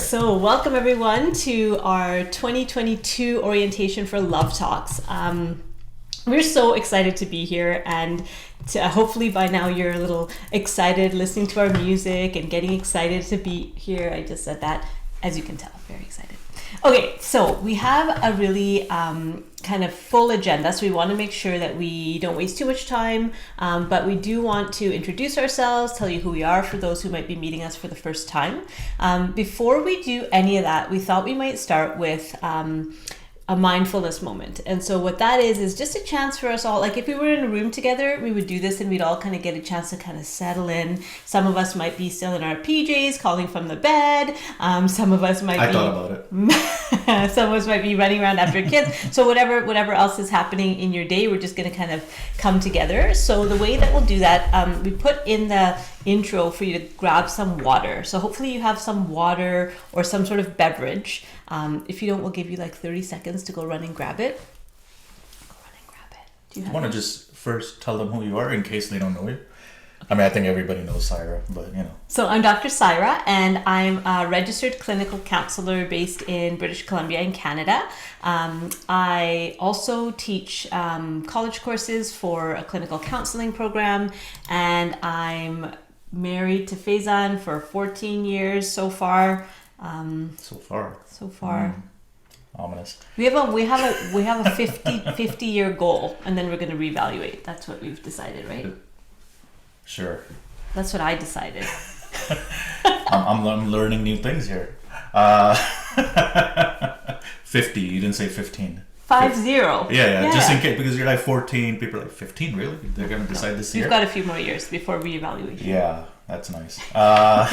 So welcome everyone to our 2022 orientation for Love Talks. We're so excited to be here, and hopefully by now you're a little excited listening to our music and getting excited to be here. I just said that, as you can tell, very excited. Okay, so we have a really kind of full agenda, so we want to make sure that we don't waste too much time, but we do want to introduce ourselves, tell you who we are for those who might be meeting us for the first time. Before we do any of that, we thought we might start with a mindfulness moment. And so what that is just a chance for us all, like if we were in a room together, we would do this and we'd all kind of get a chance to kind of settle in. Some of us might be still in our PJs calling from the bed. Some of us might I thought about it. Some of us might be running around after kids. So whatever else is happening in your day, we're just going to kind of come together. So the way that we'll do that, we put in the intro for you to grab some water. So hopefully you have some water or some sort of beverage. If you don't, we'll give you like 30 seconds to go run and grab it. Go run and grab it. Do you want to just first tell them who you are in case they don't know you? I mean, I think everybody knows Saira, but you know. So I'm Dr. Saira, and I'm a registered clinical counselor based in British Columbia in Canada. I also teach college courses for a clinical counseling program, and I'm married to Spezzano for 14 years so far. So far. Ominous. We have a 50 year goal, and then we're going to reevaluate. That's what we've decided, right? Sure. That's what I decided. I'm learning new things here. 50. You didn't say 15. 50. Yeah. Just in case, because you're like 14. People are like 15. Really? They're going to decide this year. We've got a few more years before reevaluation. Yeah. That's nice. My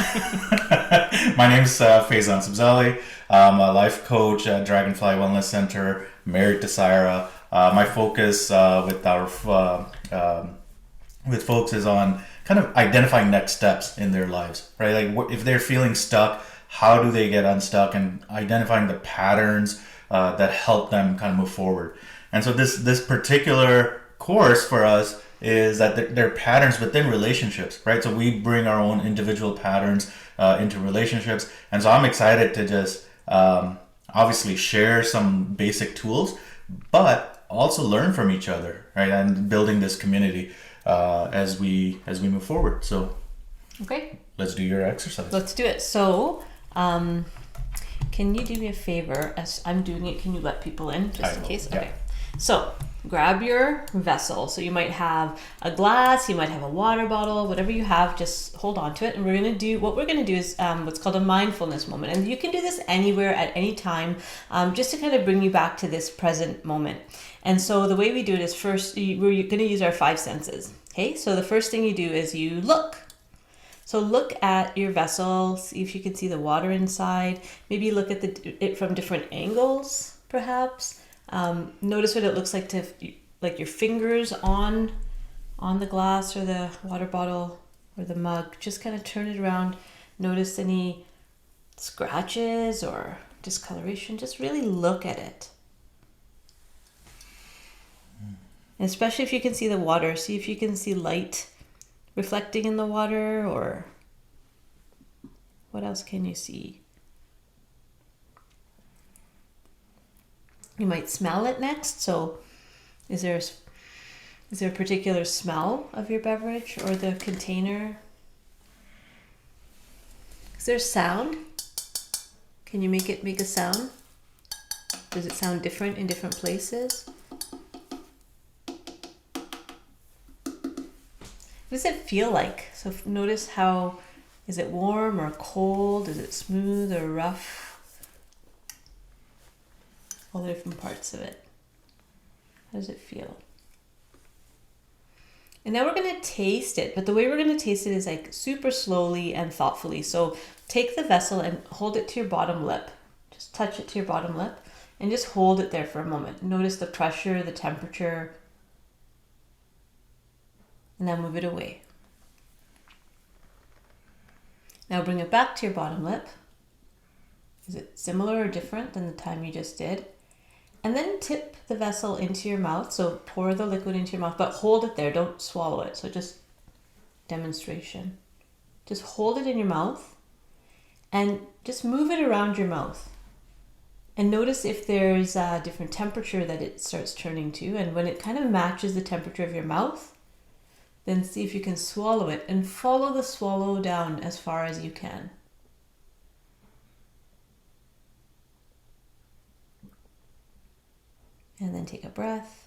name's Spezzano. I'm a life coach at Dragonfly Wellness Center, married to Saira. My focus with folks is on kind of identifying next steps in their lives, right? Like if they're feeling stuck, how do they get unstuck, and identifying the patterns that help them kind of move forward. And so this particular course for us is that they're patterns within relationships, right? So we bring our own individual patterns into relationships. And so I'm excited to just obviously share some basic tools, but also learn from each other, right? And building this community as we move forward. So okay, let's do your exercise. Let's do it. So can you do me a favor? As I'm doing it, can you let people in just in case? Yeah. Okay. So grab your vessel. So you might have a glass, you might have a water bottle, whatever you have, just hold on to it. And what we're going to do is what's called a mindfulness moment. And you can do this anywhere at any time, just to kind of bring you back to this present moment. And so the way we do it is first, we're going to use our 5 senses. Okay. So the first thing you do is you look. So look at your vessel, see if you can see the water inside. Maybe look at it from different angles, perhaps. Notice what it looks like like your fingers on the glass or the water bottle or the mug. Just kind of turn it around. Notice any scratches or discoloration. Just really look at it. And especially if you can see the water. See if you can see light reflecting in the water, or what else can you see? You might smell it next. So is there a particular smell of your beverage or the container? Is there sound? Can you make a sound? Does it sound different in different places? What does it feel like? So notice how, is it warm or cold? Is it smooth or rough? All the different parts of it. How does it feel? And now we're going to taste it, but the way we're going to taste it is like super slowly and thoughtfully. So take the vessel and hold it to your bottom lip. Just touch it to your bottom lip and just hold it there for a moment. Notice the pressure, the temperature, and then move it away. Now bring it back to your bottom lip. Is it similar or different than the time you just did? And then tip the vessel into your mouth. So pour the liquid into your mouth, but hold it there. Don't swallow it. So just demonstration. Just hold it in your mouth And just move it around your mouth. And notice if there's a different temperature that it starts turning to. And when it kind of matches the temperature of your mouth, then see if you can swallow it and follow the swallow down as far as you can. And then take a breath.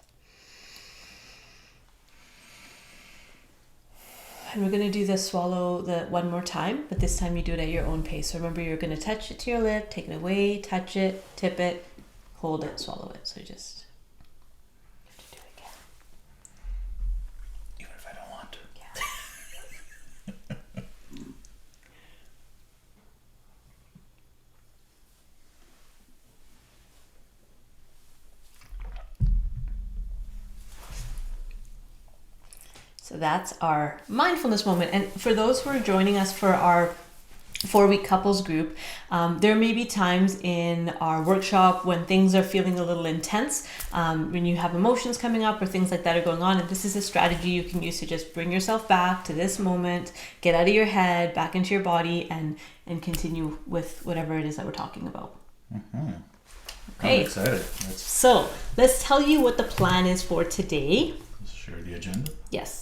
And we're going to do the swallow one more time, but this time you do it at your own pace. So remember, you're going to touch it to your lip, take it away, touch it, tip it, hold it, swallow it. So just you have to do it again. Even if I don't want to. Yeah. So that's our mindfulness moment. And for those who are joining us for our 4-week couples group, there may be times in our workshop when things are feeling a little intense, when you have emotions coming up or things like that are going on. And this is a strategy you can use to just bring yourself back to this moment, get out of your head, back into your body, and continue with whatever it is that we're talking about. Mm-hmm. Okay. I'm excited. So let's tell you what the plan is for today. Let's share the agenda. Yes.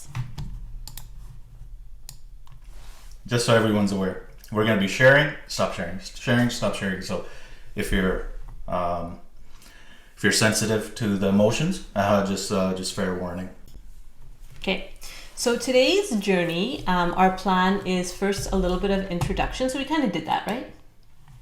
Just so everyone's aware, we're going to be sharing, stop sharing, sharing, stop sharing. So if you're sensitive to the emotions, just fair warning. Okay. So today's journey, our plan is first a little bit of introduction. So we kind of did that, right?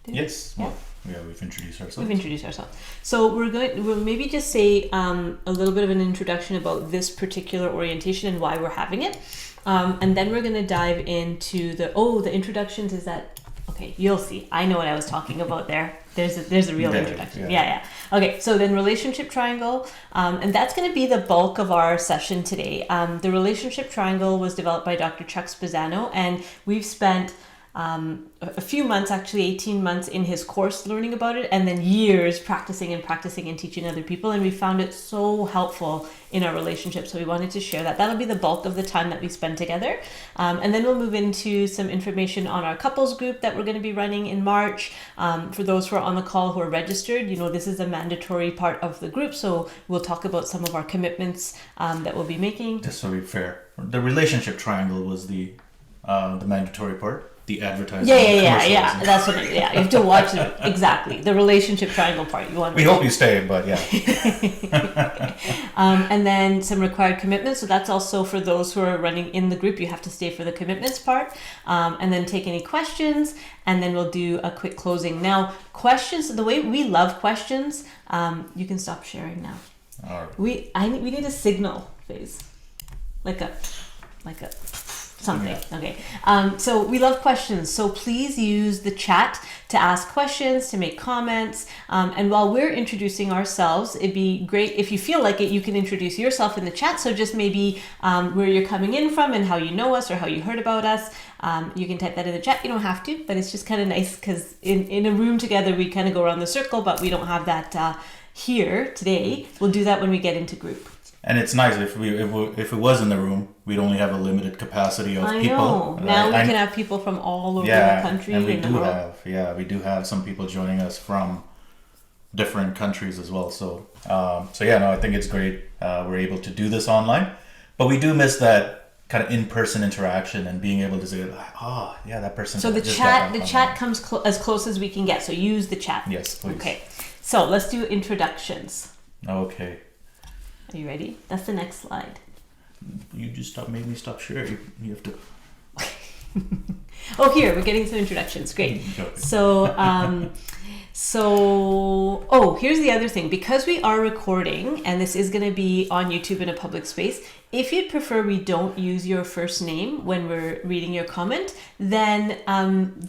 Yes. Yeah. Well, yeah, we've introduced ourselves. We've introduced ourselves. So we'll maybe just say a little bit of an introduction about this particular orientation and why we're having it. And then we're going to dive into the introductions. Is that okay? You'll see. I know what I was talking about there. There's a real introduction. Yeah. Okay. So then relationship triangle, and that's going to be the bulk of our session today. The relationship triangle was developed by Dr. Chuck Spezzano, and we've spent a few months, actually 18 months in his course learning about it, and then years practicing and teaching other people, and we found it so helpful in our relationship. So we wanted to share that. That'll be the bulk of the time that we spend together, and then we'll move into some information on our couples group that we're going to be running in March. For those who are on the call who are registered, this is a mandatory part of the group, so we'll talk about some of our commitments that we'll be making. Just so we're fair, the relationship triangle was the mandatory part. The advertising. Yeah. That's what. You have to watch it exactly. The relationship triangle part. We hope you stay, but yeah. And then some required commitments. So that's also for those who are running in the group. You have to stay for the commitments part, and then take any questions, and then we'll do a quick closing. Now, questions. The way we love questions. You can stop sharing now. All right. We need a signal phase, like a. Something. Yeah. Okay. So we love questions. So please use the chat to ask questions, to make comments. And while we're introducing ourselves, it'd be great if you feel like it, you can introduce yourself in the chat. So just maybe where you're coming in from and how you know us or how you heard about us. You can type that in the chat. You don't have to, but it's just kind of nice because in a room together, we kind of go around the circle, but we don't have that here today. We'll do that when we get into group. And it's nice if it was in the room, we'd only have a limited capacity of people. I know. Now we can have people from all over the country. And we do have some people joining us from different countries as well. So I think it's great. We're able to do this online, but we do miss that kind of in-person interaction and being able to say, that person. So the chat comes as close as we can get. So use the chat. Yes, please. Okay. So let's do introductions. Okay. Are you ready? That's the next slide. You just made me stop sharing. You have to. Here we're getting some introductions. Great. Okay. So here's the other thing. Because we are recording, and this is going to be on YouTube in a public space, if you'd prefer we don't use your first name when we're reading your comment, then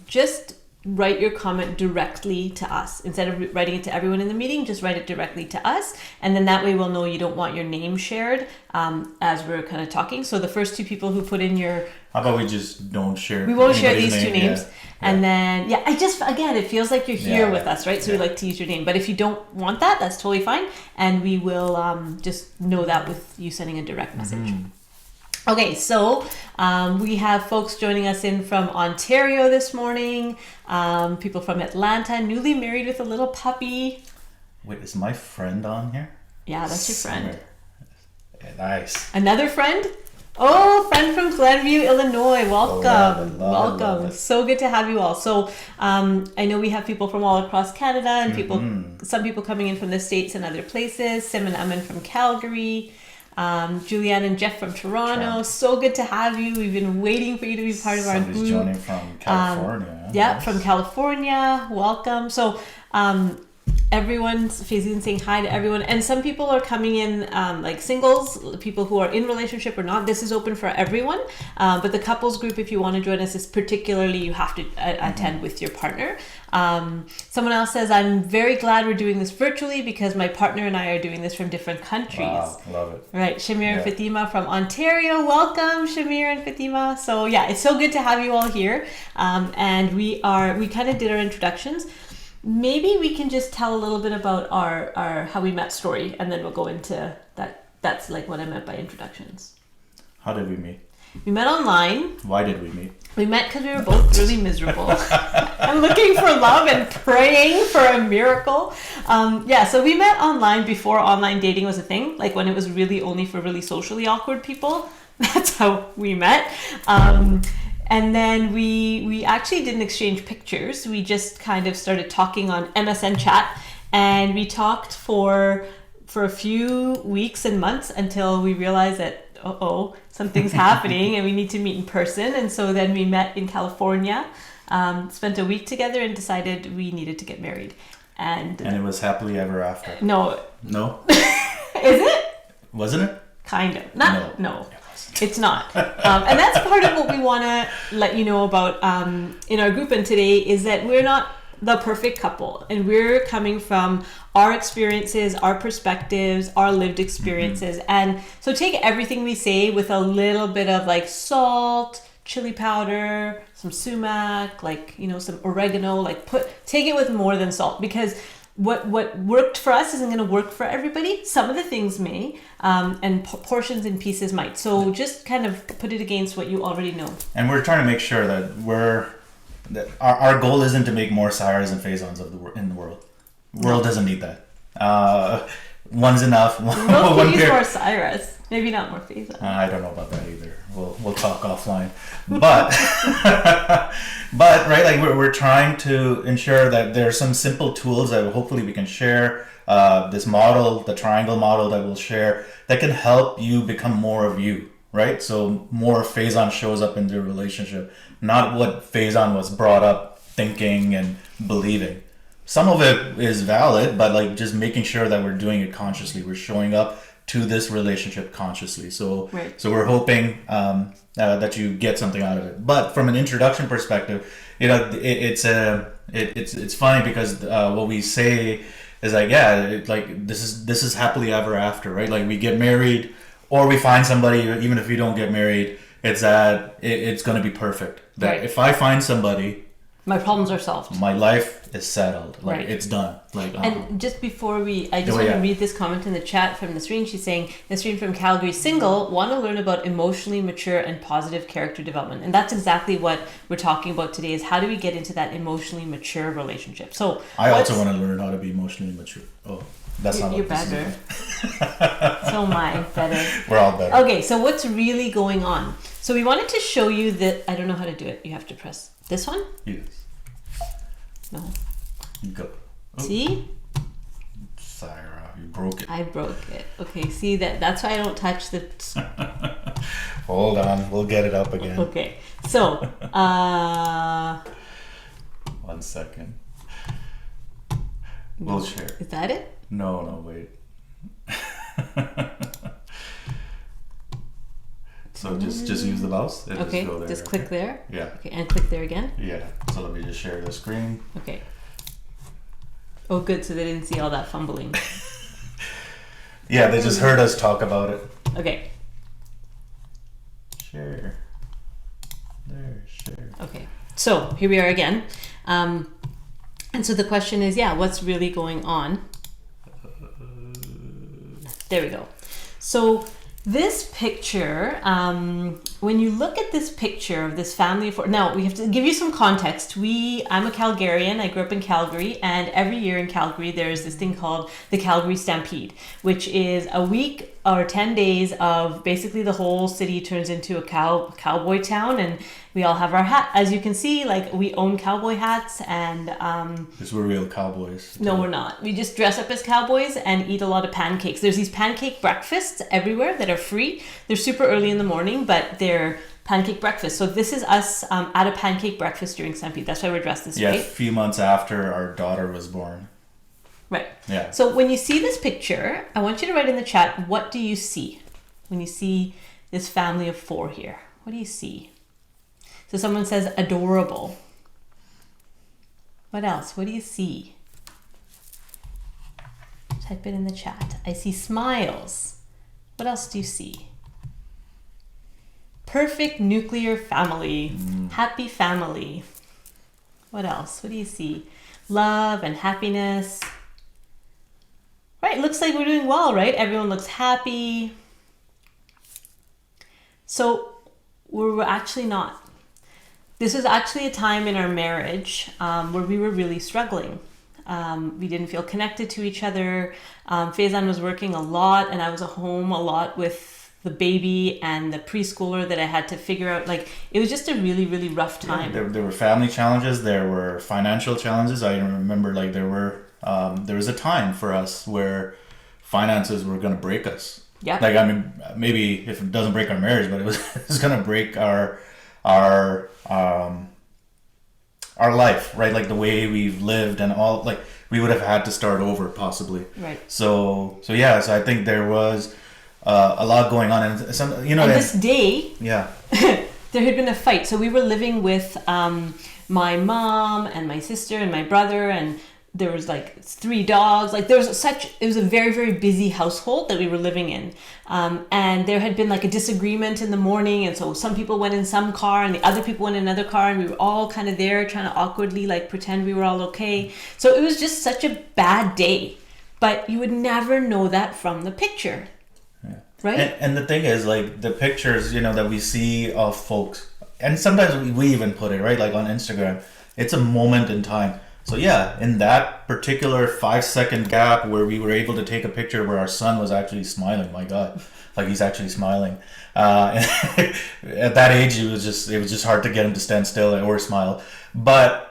just write your comment directly to us. Instead of writing it to everyone in the meeting, just write it directly to us. And then that way we'll know you don't want your name shared as we're kind of talking. So the first two people who put in your... How about we just don't share... We won't share these two names. Yeah. And then, again, it feels like you're here with us, right? So we like to use your name. But if you don't want that, that's totally fine. And we will just know that with you sending a direct message. Okay, so we have folks joining us in from Ontario this morning, people from Atlanta, newly married with a little puppy. Wait, is my friend on here? Yeah, that's your friend. Yeah, nice. Another friend? Oh, friend from Glenview, Illinois. Welcome. Love it. So good to have you all. So I know we have people from all across Canada and some people coming in from the States and other places. Sim and Amin from Calgary. Julianne and Jeff from Toronto. So good to have you. We've been waiting for you to be part of our group. Somebody's joining from California. Yeah, nice. From California. Welcome. So everyone's phasing saying hi to everyone, and some people are coming in like singles, people who are in relationship or not. This is open for everyone, but the couples group, if you want to join us, is particularly you have to attend with your partner. Someone else says, I'm very glad we're doing this virtually because my partner and I are doing this from different countries. Wow, love it. Right, Shamir and Fatima from Ontario. Welcome, Shamir and Fatima. So yeah, it's so good to have you all here, and we kind of did our introductions. Maybe we can just tell a little bit about our how we met story, and then we'll go into that. That's like what I meant by introductions. How did we meet? We met online. Why did we meet? We met because we were both really miserable and looking for love and praying for a miracle. So we met online before online dating was a thing, like when it was really only for really socially awkward people. That's how we met. And then we actually didn't exchange pictures. We just kind of started talking on MSN chat, and we talked for a few weeks and months until we realized that, something's happening and we need to meet in person. And so then we met in California, spent a week together and decided we needed to get married. And it was happily ever after. No. No? Is it? Wasn't it? Kind of. No. It's not. And that's part of what we want to let you know about in our group. And today is that we're not the perfect couple, and we're coming from our experiences, our perspectives, our lived experiences. And so take everything we say with a little bit of like salt, chili powder, some sumac, like, some oregano, take it with more than salt, because what worked for us isn't going to work for everybody. Some of the things may, and portions and pieces might. So just kind of put it against what you already know. And we're trying to make sure that our goal isn't to make more Sairas and Faisans in the world. The world doesn't need that. One's enough. The world can use more Sairas. Maybe not more Faisans. I don't know about that either. We'll talk offline. But but right, like we're trying to ensure that there are some simple tools that hopefully we can share. This model, the triangle model that we'll share, that can help you become more of you, right? So more Faison shows up in the relationship, not what Faison was brought up thinking and believing. Some of it is valid, but like just making sure that we're doing it consciously. We're showing up to this relationship consciously. So we're hoping that you get something out of it. But from an introduction perspective, it's funny because what we say is like, this is happily ever after, right? Like we get married or we find somebody, even if we don't get married, it's that it's going to be perfect. That if I find somebody, my problems are solved. My life is settled. It's done. And just before I just want to read this comment in the chat from Nasreen. She's saying, Nasreen from Calgary, single, want to learn about emotionally mature and positive character development. And that's exactly what we're talking about today, is how do we get into that emotionally mature relationship. So I also want to learn how to be emotionally mature. Oh, that's not you're better. So am I better. We're all better. Okay, so what's really going on? So we wanted to show you that, I don't know how to do it. You have to press this one? Yes. No. Go. Oh. See? Saira, you broke it. I broke it. Okay, see that's why I don't touch the... Hold on, we'll get it up again. Okay, so... 1 second. We'll share. Is that it? No, wait. So just use the mouse. Okay, just click there. Yeah. Okay, and click there again. Yeah. So let me just share the screen. Okay. Oh, good. So they didn't see all that fumbling. Yeah, they just heard us talk about it. Okay. Share. There, share. Okay. So here we are again. And so the question is, what's really going on? There we go. So This picture, when you look at this picture of this family of four, now we have to give you some context. I'm a Calgarian. I grew up in Calgary, and every year in Calgary there's this thing called the Calgary Stampede, which is a week or 10 days of basically the whole city turns into a cowboy town, and we all have our hat. As you can see, like, we own cowboy hats, and because we're real cowboys. no, we're not. We just dress up as cowboys and eat a lot of pancakes. There's these pancake breakfasts everywhere that are free. They're super early in the morning, but they're pancake breakfast. So this is us at a pancake breakfast during Stampede. That's why we're dressed this way. Yeah, a few months after our daughter was born. Right. Yeah. So when you see this picture, I want you to write in the chat, what do you see when you see this family of four here? What do you see? So someone says adorable. What else? What do you see? Type it in the chat. I see smiles. What else do you see? Perfect nuclear family. Happy family. What else? What do you see? Love and happiness. Right, looks like we're doing well, right? Everyone looks happy. So we're actually not. This was actually a time in our marriage where we were really struggling. We didn't feel connected to each other. Spezzano was working a lot, and I was at home a lot with the baby and the preschooler that I had to figure out. Like, it was just a really, really rough time. Yeah, there were family challenges. There were financial challenges. I remember, like, there was a time for us where finances were going to break us. Yeah. Like, I mean, maybe if it doesn't break our marriage, but it was going to break our life, right? Like, the way we've lived and all, like, we would have had to start over possibly. Right. So I think there was a lot going on, and some, you know, and this day, yeah, there had been a fight. So we were living with my mom and my sister and my brother, and there was like 3 dogs. Like, it was a very, very busy household that we were living in. And there had been like a disagreement in the morning. And so some people went in some car and the other people went in another car, and we were all kind of there trying to awkwardly like pretend we were all okay. So it was just such a bad day, but you would never know that from the picture. yeah. Right. And the thing is, like, the pictures, you know, that we see of folks, and sometimes we even put it, right, like on Instagram, it's a moment in time. So yeah, in that particular 5-second gap where we were able to take a picture where our son was actually smiling, my God, like, he's actually smiling. At that age, it was just hard to get him to stand still or smile. But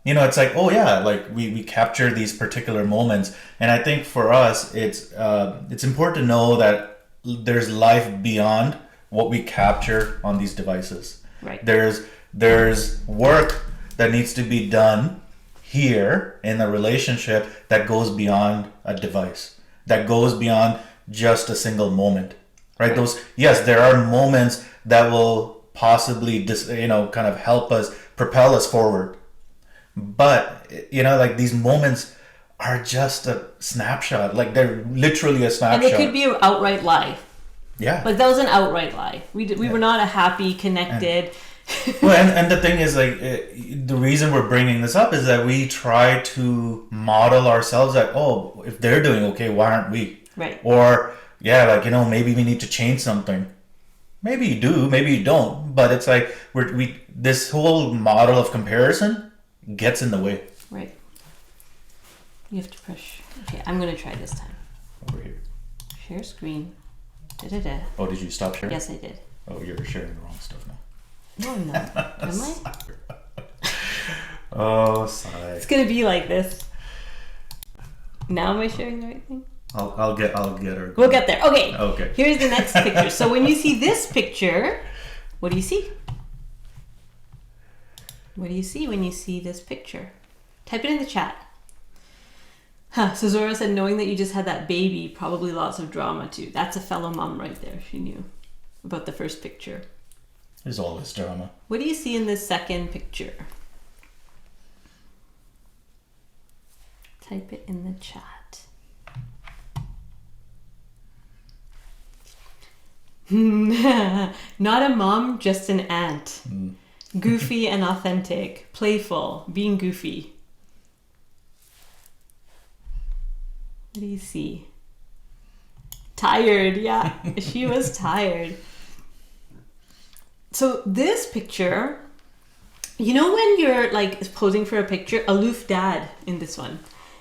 you know, it's like, oh yeah, like we capture these particular moments, and I think for us, it's important to know that there's life beyond what we capture on these devices. Right. There's work that needs to be done here in a relationship that goes beyond a device, that goes beyond just a single moment, right? Yes, there are moments that will possibly kind of help us, propel us forward, but, you know, like, these moments are just a snapshot. Like, they're literally a snapshot. And it could be an outright lie. Yeah. Like, that was an outright lie. We were not a happy, connected. Well, and the thing is, like, the reason we're bringing this up is that we try to model ourselves that, oh, if they're doing okay, why aren't we? Right. Or, yeah, like, you know, maybe we need to change something. Maybe you do, maybe you don't. But it's like, this whole model of comparison gets in the way. Right. You have to push. Okay, I'm going to try this time. Over here. Share screen. Da-da-da. Oh, did you stop sharing? Yes, I did. Oh, you're sharing the wrong stuff now. No, I'm not. Am I? Oh, sorry. It's going to be like this. Now am I sharing the right thing? I'll get her. We'll get there. Okay. Okay. Here's the next picture. So when you see this picture, what do you see? What do you see when you see this picture? Type it in the chat. So Zora said, knowing that you just had that baby, probably lots of drama too. That's a fellow mom right there. She knew about the first picture. There's all this drama. What do you see in this second picture? Type it in the chat. Not a mom, just an aunt. Goofy and authentic. Playful. Being goofy. What do you see? Tired, yeah. She was tired. So this picture, you know when you're like posing for a picture, aloof dad in this one.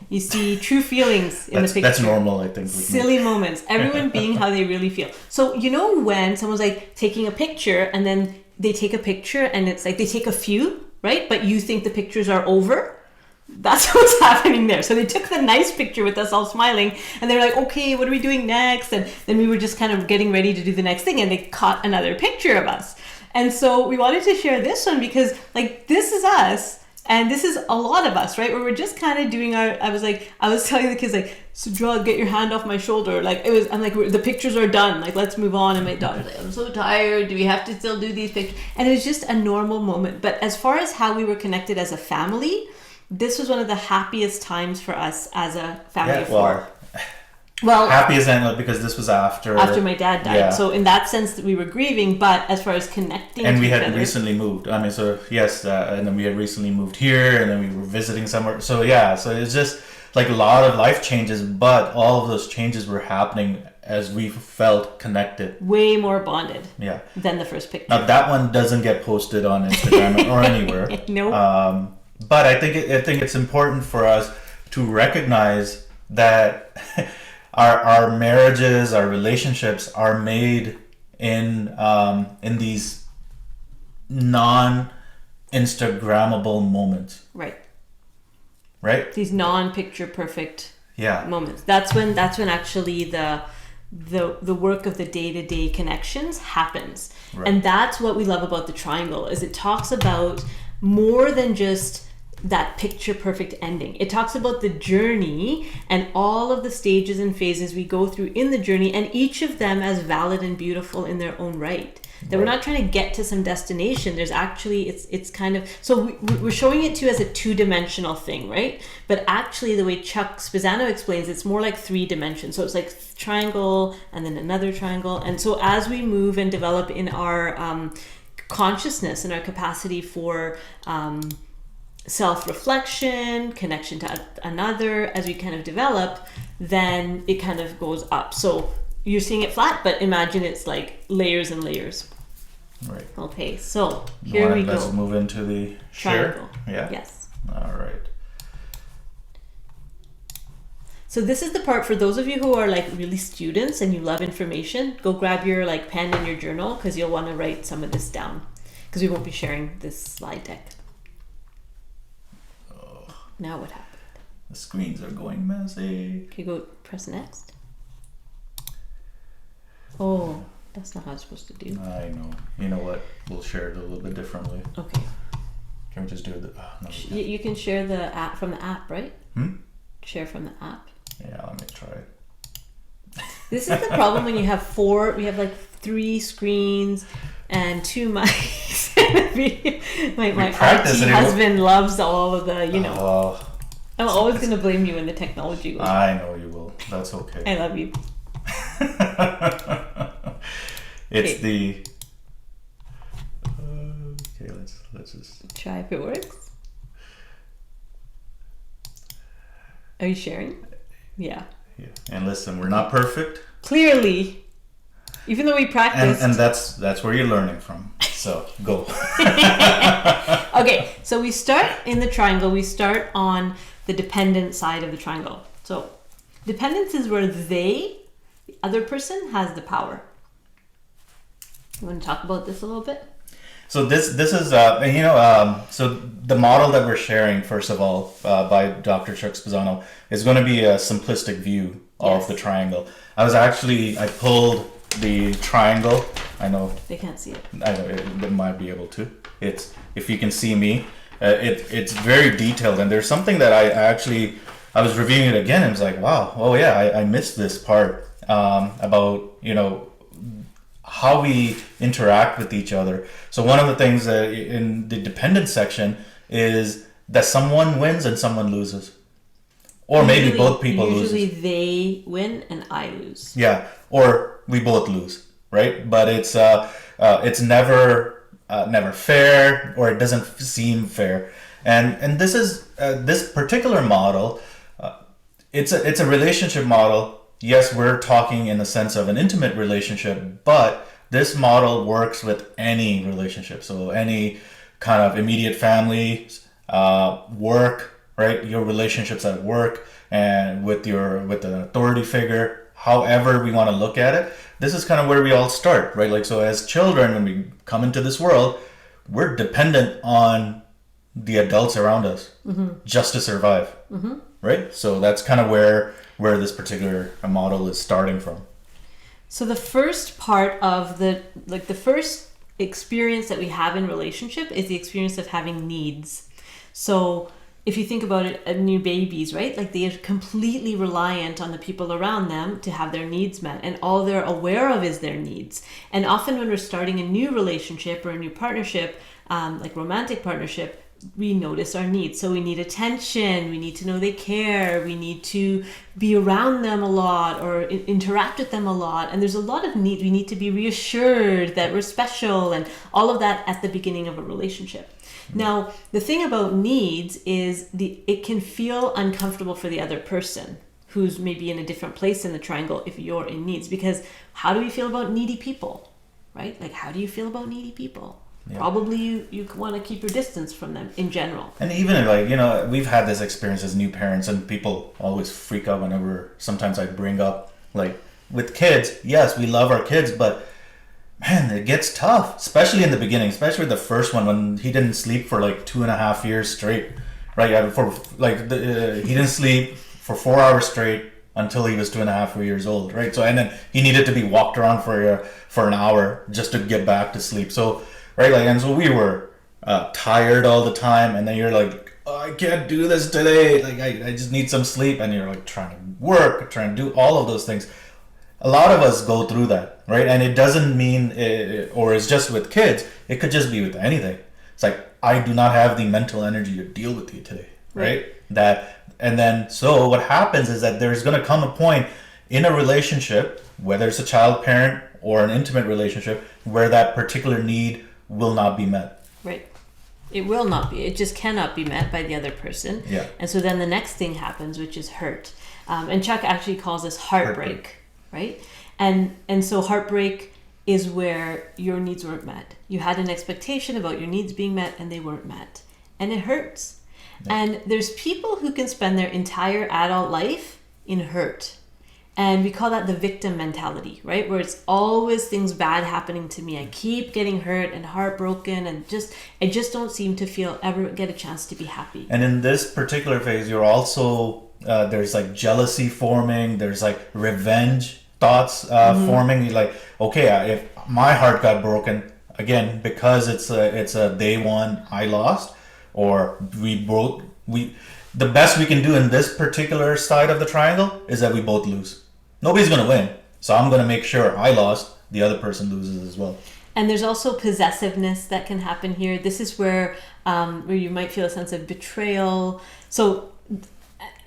You see true feelings in the picture. That's normal, I think. Silly moments. Everyone being how they really feel. So you know when someone's like taking a picture and then they take a picture and it's like they take a few, right? But you think the pictures are over? That's what's happening there. So they took the nice picture with us all smiling and they're like, okay, what are we doing next? And then we were just kind of getting ready to do the next thing and they caught another picture of us. And so we wanted to share this one because like this is us. And this is a lot of us, right? Where we're just kind of doing I was telling the kids like, Sujal, get your hand off my shoulder. Like I'm like, the pictures are done. Like, let's move on. And my daughter's like, I'm so tired. Do we have to still do these pictures? And it was just a normal moment. But as far as how we were connected as a family, this was one of the happiest times for us as a family of four. Well, happy as in because this was after my dad died. Yeah. So in that sense that we were grieving, but as far as connecting and to we each had other, recently moved. I mean, so yes, and then we had recently moved here, and then we were visiting somewhere. So yeah, so it's just like a lot of life changes, but all of those changes were happening as we felt connected. Way more bonded. Yeah. Than the first picture. Now that one doesn't get posted on Instagram or anywhere. No. But I think it's important for us to recognize that. Our marriages, our relationships are made in these non-Instagrammable moments. Right. These non-picture perfect moments. That's when actually the work of the day-to-day connections happens. Right. And that's what we love about the triangle is it talks about more than just that picture perfect ending. It talks about the journey and all of the stages and phases we go through in the journey, and each of them as valid and beautiful in their own right. That we're not trying to get to some destination. There's actually it's kind of so we're showing it to you as a two-dimensional thing, right? But actually the way Chuck Spezzano explains it's more like 3 dimensions. So it's like triangle and then another triangle. And so as we move and develop in our consciousness and our capacity for self-reflection, connection to another, as we kind of develop, then it kind of goes up. So you're seeing it flat, but imagine it's like layers and layers. Right. Okay, so here we go. Let's move into the triangle. Share. Yeah. Yes. All right. So this is the part for those of you who are like really students and you love information. Go grab your like pen and your journal because you'll want to write some of this down because we won't be sharing this slide deck. Now what happened? The screens are going messy. Okay, go press next. Oh, that's not how it's supposed to do. I know. You know what? We'll share it a little bit differently. Okay. Can we just do it? No, you can share the app from the app, right? Share from the app. Yeah, let me try. This is the problem when you have 4. We have like 3 screens and 2 mics. my IT husband loves all of the, you know. I'm always going to blame you when the technology goes. I know you will. That's okay. I love you. It's the. Okay, let's just try if it works. Are you sharing? Yeah. Yeah. And listen, we're not perfect. Clearly. Even though we practiced. And that's where you're learning from. So go. Okay, so we start in the triangle. We start on the dependent side of the triangle. So dependence is where the other person, has the power. You want to talk about this a little bit? So this is so the model that we're sharing, first of all, by Dr. Chuck Spezzano, is going to be a simplistic view of the triangle. I pulled the triangle. I know they can't see it. I know they might be able to. It's if you can see me, it's very detailed, and there's something that I was reviewing it again and was like, wow, oh yeah, I missed this part about how we interact with each other. So one of the things in the dependent section is that someone wins and someone loses. Or maybe both people lose. Usually they win and I lose. Yeah, or we both lose, right? But it's never fair, or it doesn't seem fair. And this is this particular model. It's a relationship model yes, we're talking in the sense of an intimate relationship, but this model works with any relationship. So any kind of immediate family, work, right? Your relationships at work and with an authority figure, however we want to look at it. This is kind of where we all start, right? Like, so as children, when we come into this world, we're dependent on the adults around us just to survive, right? So that's kind of where this particular model is starting from. So the first part of the first experience that we have in relationship is the experience of having needs. So if you think about it, new babies, right? Like they are completely reliant on the people around them to have their needs met, and all they're aware of is their needs. And often when we're starting a new relationship or a new partnership, like romantic partnership, we notice our needs. So we need attention, we need to know they care, we need to be around them a lot or interact with them a lot. And there's a lot of need. We need to be reassured that we're special and all of that at the beginning of a relationship. Now, the thing about needs is it can feel uncomfortable for the other person who's maybe in a different place in the triangle if you're in needs, because how do we feel about needy people, right? Like, how do you feel about needy people? Yeah. Probably you want to keep your distance from them in general. And even like, we've had this experience as new parents, and people always freak out whenever sometimes I bring up, like, with kids, yes, we love our kids, but man, it gets tough, especially in the beginning, especially the first one when he didn't sleep for like 2.5 years straight, right? He didn't sleep for 4 hours straight until he was 2.5 years old, right? So, and then he needed to be walked around for an hour just to get back to sleep. So, right, like, and so we were tired all the time, and then you're like, oh, I can't do this today. Like, I just need some sleep, and you're like trying to work, trying to do all of those things. A lot of us go through that, right? And it doesn't mean, or it's just with kids. It could just be with anything. It's like, I do not have the mental energy to deal with you today, right? And then, so what happens is that there's going to come a point in a relationship, whether it's a child parent or an intimate relationship, where that particular need will not be met. Right. It will not be. It just cannot be met by the other person. Yeah. And so then the next thing happens, which is hurt. And Chuck actually calls this heartbreak. Right? And so heartbreak is where your needs weren't met. You had an expectation about your needs being met and they weren't met. And it hurts. Yeah. And there's people who can spend their entire adult life in hurt. And we call that the victim mentality, right? Where it's always things bad happening to me. I keep getting hurt and heartbroken, and I just don't seem to ever get a chance to be happy. And in this particular phase, you're also there's like jealousy forming, there's like revenge thoughts forming. You're like, okay, if my heart got broken again because it's a day one I lost, or the best we can do in this particular side of the triangle is that we both lose. Nobody's going to win, so I'm going to make sure I lost, the other person loses as well. And there's also possessiveness that can happen here. This is where you might feel a sense of betrayal. So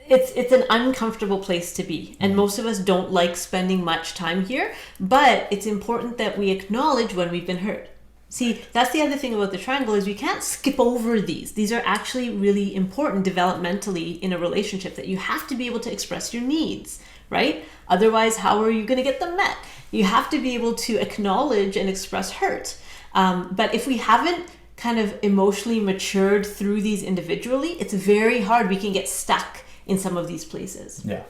it's an uncomfortable place to be, and most of us don't like spending much time here, but it's important that we acknowledge when we've been hurt. See, that's the other thing about the triangle, is we can't skip over these. These are actually really important developmentally in a relationship, that you have to be able to express your needs, right? Otherwise, how are you going to get them met? You have to be able to acknowledge and express hurt. But if we haven't kind of emotionally matured through these individually, it's very hard. We can get stuck in some of these places. Yeah.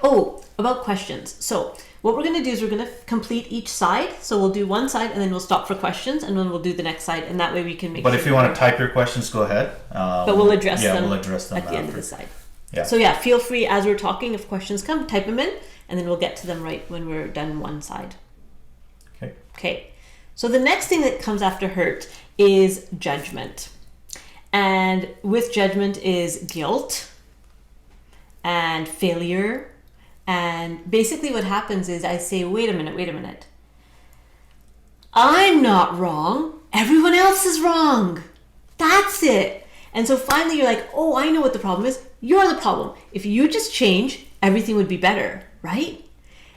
Oh, about questions. So what we're going to do is we're going to complete each side. So we'll do one side and then we'll stop for questions, and then we'll do the next side, and that way we can make But if you want to type your questions, go ahead. But we'll address them at the end of the side. Yeah. So yeah, feel free as we're talking, if questions come, type them in, and then we'll get to them right when we're done one side. Okay. So the next thing that comes after hurt is judgment. And with judgment is guilt and failure. And basically what happens is I say, wait a minute. I'm not wrong. Everyone else is wrong. That's it. And so finally you're like, oh, I know what the problem is. You're the problem. If you just change, everything would be better, right?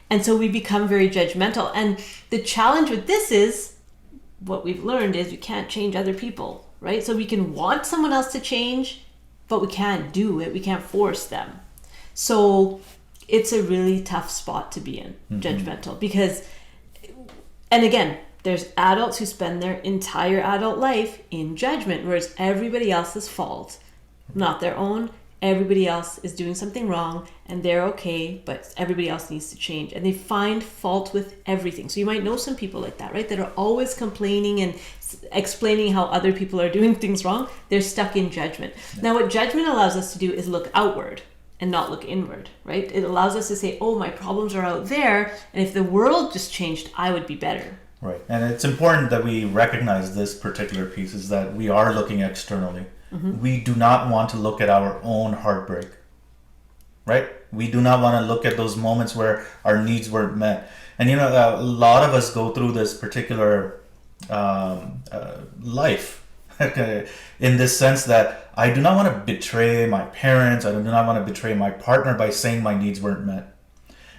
And so we become very judgmental. And the challenge with this is, what we've learned is we can't change other people, right? So we can want someone else to change, but we can't do it. We can't force them. So it's a really tough spot to be in, judgmental, because, and again, there's adults who spend their entire adult life in judgment, whereas everybody else's fault, not their own. Everybody else is doing something wrong and they're okay, but everybody else needs to change. And they find fault with everything. So you might know some people like that, right? That are always complaining and explaining how other people are doing things wrong. They're stuck in judgment. Now, what judgment allows us to do is look outward and not look inward, right? It allows us to say, oh, my problems are out there, and if the world just changed, I would be better. Right. And it's important that we recognize this particular piece, is that we are looking externally. We do not want to look at our own heartbreak, right? We do not want to look at those moments where our needs weren't met. And, a lot of us go through this particular life in this sense that I do not want to betray my parents. I do not want to betray my partner by saying my needs weren't met.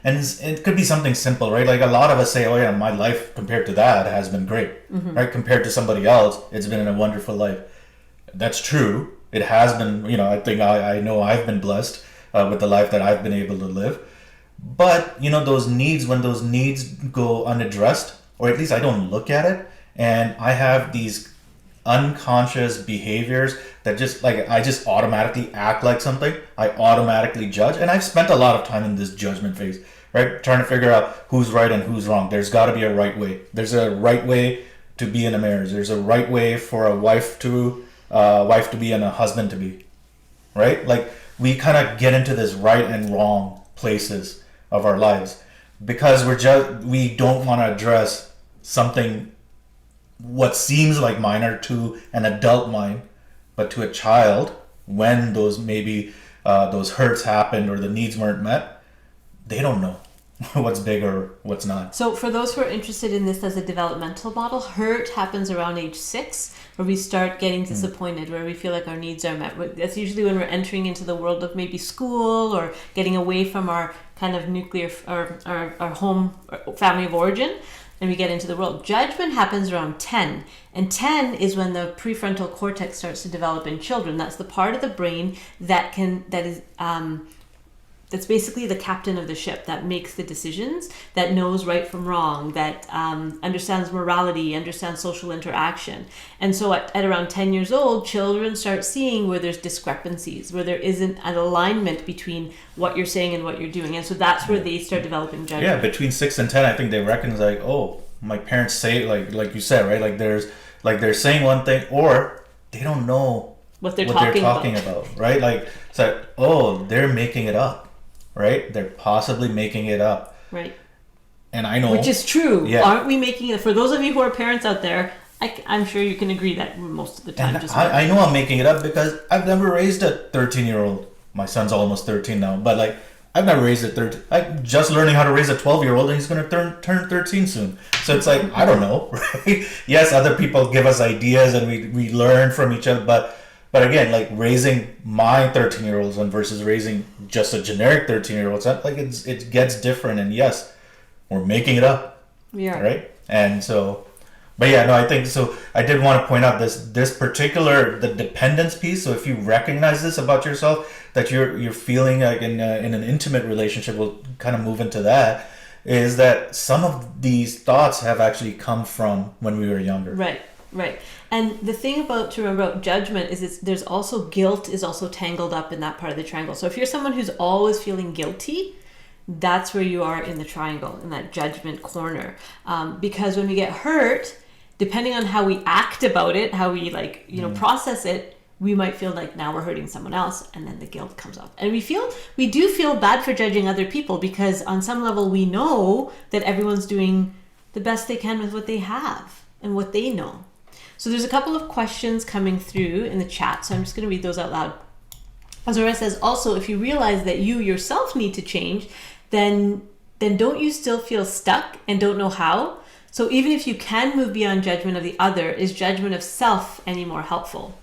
And it could be something simple, right? Like a lot of us say, oh yeah, my life compared to that has been great, right? Compared to somebody else, it's been a wonderful life. That's true. It has been, I think I know I've been blessed with the life that I've been able to live. But, those needs, when those needs go unaddressed, or at least I don't look at it, and I have these unconscious behaviors that just I just automatically act like something. I automatically judge. And I've spent a lot of time in this judgment phase, right? Trying to figure out who's right and who's wrong. There's got to be a right way. There's a right way to be in a marriage. There's a right way for a wife to be and a husband to be, right? Like we kind of get into this right and wrong places of our lives because we don't want to address something what seems like minor to an adult mind, but to a child, when those those hurts happened or the needs weren't met, they don't know what's big or what's not. So for those who are interested in this as a developmental model, hurt happens around age 6, where we start getting disappointed, where we feel like our needs are met. That's usually when we're entering into the world of maybe school or getting away from our kind of nuclear or our home or family of origin, and we get into the world. Judgment happens around 10, and 10 is when the prefrontal cortex starts to develop in children. That's the part of the brain that's basically the captain of the ship, that makes the decisions, that knows right from wrong, that understands morality, understands social interaction. And so at around 10 years old, children start seeing where there's discrepancies, where there isn't an alignment between what you're saying and what you're doing. And so that's where they start developing judgment. Yeah, between 6 and 10, I think they reckon like, oh, my parents say, like you said, right? They're saying one thing, or they don't know what they're talking about, right? Like, it's like, oh, they're making it up. Right? They're possibly making it up. Right. And I know. Which is true. Yeah. Aren't we making it? For those of you who are parents out there, I'm sure you can agree that most of the time. I know I'm making it up because I've never raised a 13-year-old. My son's almost 13 now. But I've never raised a 13. I'm just learning how to raise a 12-year-old, and he's going to turn 13 soon. So it's like, I don't know. Right? Yes, other people give us ideas and we learn from each other. But again, raising my 13-year-olds versus raising just a generic 13-year-old, it gets different. And yes, we're making it up. Yeah. Right? And so, but yeah, no, I think so. I did want to point out this particular, the dependence piece. So if you recognize this about yourself, that you're feeling like in an intimate relationship, we'll kind of move into that, is that some of these thoughts have actually come from when we were younger. Right. Right. And the thing to remember about judgment is there's also guilt is also tangled up in that part of the triangle. So if you're someone who's always feeling guilty, that's where you are in the triangle, in that judgment corner. Because when we get hurt, depending on how we act about it, how we process it, we might feel like now we're hurting someone else, and then the guilt comes up. And we do feel bad for judging other people, because on some level we know that everyone's doing the best they can with what they have and what they know. So there's a couple of questions coming through in the chat, so I'm just going to read those out loud. Azora says, also, if you realize that you yourself need to change, then don't you still feel stuck and don't know how? So even if you can move beyond judgment of the other, is judgment of self any more helpful?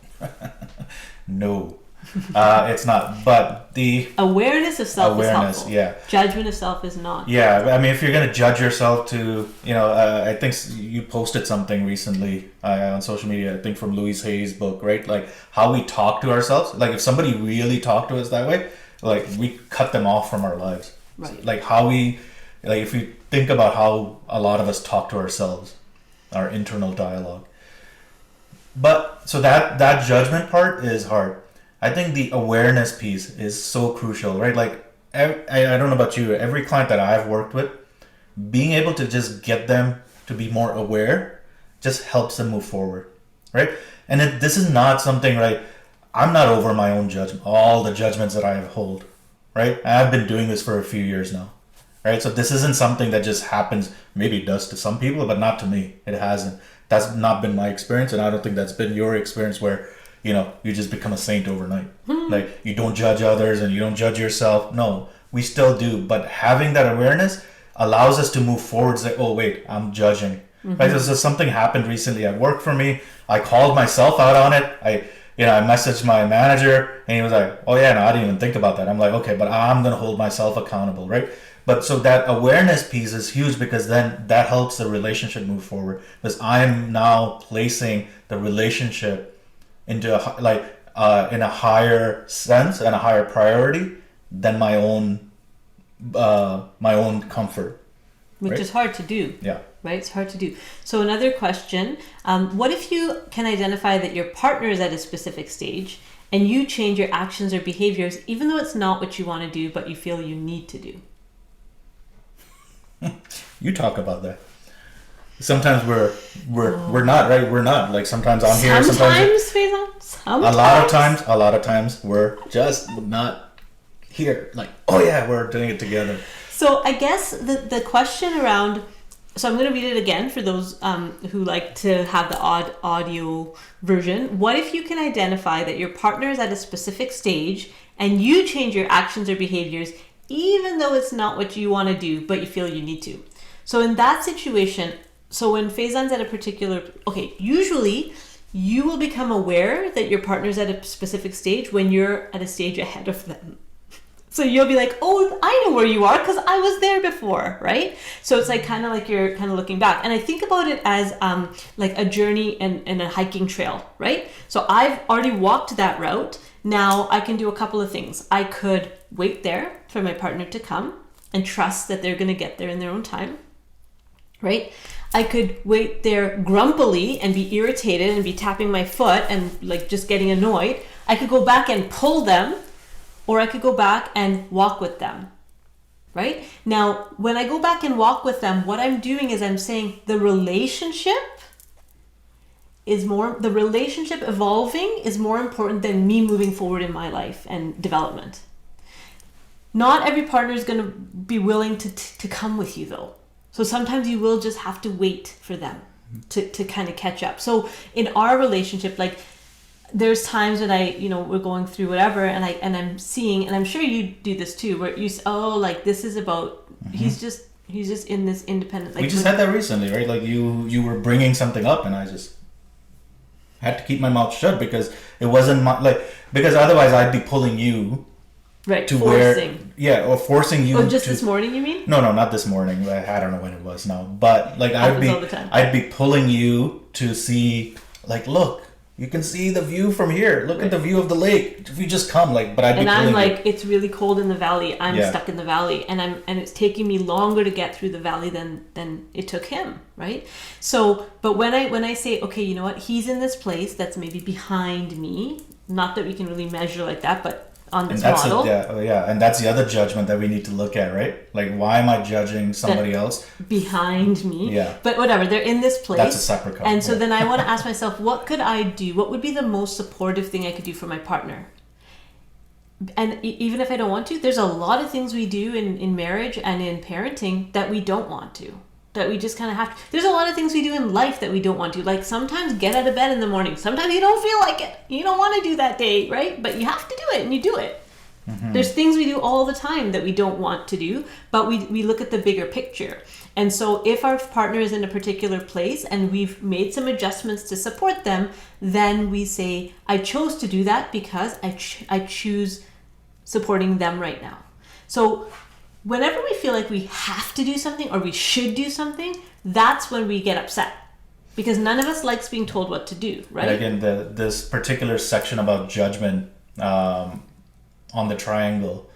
No, it's not. But the awareness of self is helpful. Yeah. Judgment of self is not. Yeah, I mean, if you're going to judge yourself to, I think you posted something recently on social media, I think from Louise Hay's book, right? Like how we talk to ourselves. Like if somebody really talked to us that way, we cut them off from our lives. Right. Like how we, like if we think about how a lot of us talk to ourselves, our internal dialogue. But so that judgment part is hard. I think the awareness piece is so crucial, right? Like I don't know about you, every client that I've worked with, being able to just get them to be more aware just helps them move forward, right? And this is not something, right? I'm not over my own judgment, all the judgments that I have hold, right? I've been doing this for a few years now, right? So this isn't something that just happens. Maybe it does to some people, but not to me. It hasn't. That's not been my experience, and I don't think that's been your experience where, you know, you just become a saint overnight. Like, you don't judge others and you don't judge yourself. No, we still do. But having that awareness allows us to move forward. Say, oh, wait, I'm judging. Right? So something happened recently at work for me. I called myself out on it. I messaged my manager and he was like, oh yeah, no, I didn't even think about that. I'm like, okay, but I'm going to hold myself accountable, right? But so that awareness piece is huge, because then that helps the relationship move forward, because I'm now placing the relationship into in a higher sense and a higher priority than my own comfort. Which right? is hard to do. Yeah. Right? It's hard to do. So another question, what if you can identify that your partner is at a specific stage and you change your actions or behaviors even though it's not what you want to do but you feel you need to do? You talk about that. Sometimes we're not, right? We're not. Like sometimes I'm here, sometimes Sometimes. a lot of times we're just not here. Like, oh yeah, we're doing it together. So I guess the question around, so I'm going to read it again for those who like to have the audio version. What if you can identify that your partner is at a specific stage and you change your actions or behaviors even though it's not what you want to do, but you feel you need to? So in that situation, so when Faizan's at a particular, usually you will become aware that your partner's at a specific stage when you're at a stage ahead of them. So you'll be like, oh, I know where you are because I was there before, right? So it's like kind of like you're kind of looking back. And I think about it as like a journey in a hiking trail, right? So I've already walked that route. Now I can do a couple of things. I could wait there for my partner to come and trust that they're going to get there in their own time, right? I could wait there grumpily and be irritated and be tapping my foot and like just getting annoyed. I could go back and pull them, or I could go back and walk with them, right? Now, when I go back and walk with them, what I'm doing is I'm saying the relationship evolving is more important than me moving forward in my life and development. Not every partner is going to be willing to come with you though. So sometimes you will just have to wait for them to kind of catch up. So in our relationship, like, there's times when we're going through whatever and I'm seeing, and I'm sure you do this too, where you like this is about, he's just in this independent, like, we just had that recently, right? Like you were bringing something up and I just had to keep my mouth shut because it wasn't because otherwise I'd be pulling you right to forcing. or forcing you. This morning you mean? No, not this morning. I don't know when it was now, but like I'd be pulling you to see, like, look, you can see the view from here. Look at the view of the lake. If you just come, like, but I'd be pulling you. And I'm like, it's really cold in the valley. I'm stuck in the valley, and it's taking me longer to get through the valley than it took him, right? So, but when I say, okay, you know what? He's in this place that's maybe behind me. Not that we can really measure like that, but on this model. And that's the other judgment that we need to look at, right? Like, why am I judging somebody else behind me? Yeah. But whatever, they're in this place. That's a separate comment. And so then I want to ask myself, what could I do? What would be the most supportive thing I could do for my partner? And even if I don't want to, there's a lot of things we do in marriage and in parenting that we don't want to. That we just kind of have to. There's a lot of things we do in life that we don't want to. Like, sometimes get out of bed in the morning. Sometimes you don't feel like it. You don't want to do that day, right? But you have to do it, and you do it. Mm-hmm. There's things we do all the time that we don't want to do, but we look at the bigger picture. And so if our partner is in a particular place and we've made some adjustments to support them, then we say, I chose to do that because I choose supporting them right now. So whenever we feel like we have to do something or we should do something, that's when we get upset. Because none of us likes being told what to do, right? And again, this particular section about judgment on the triangle,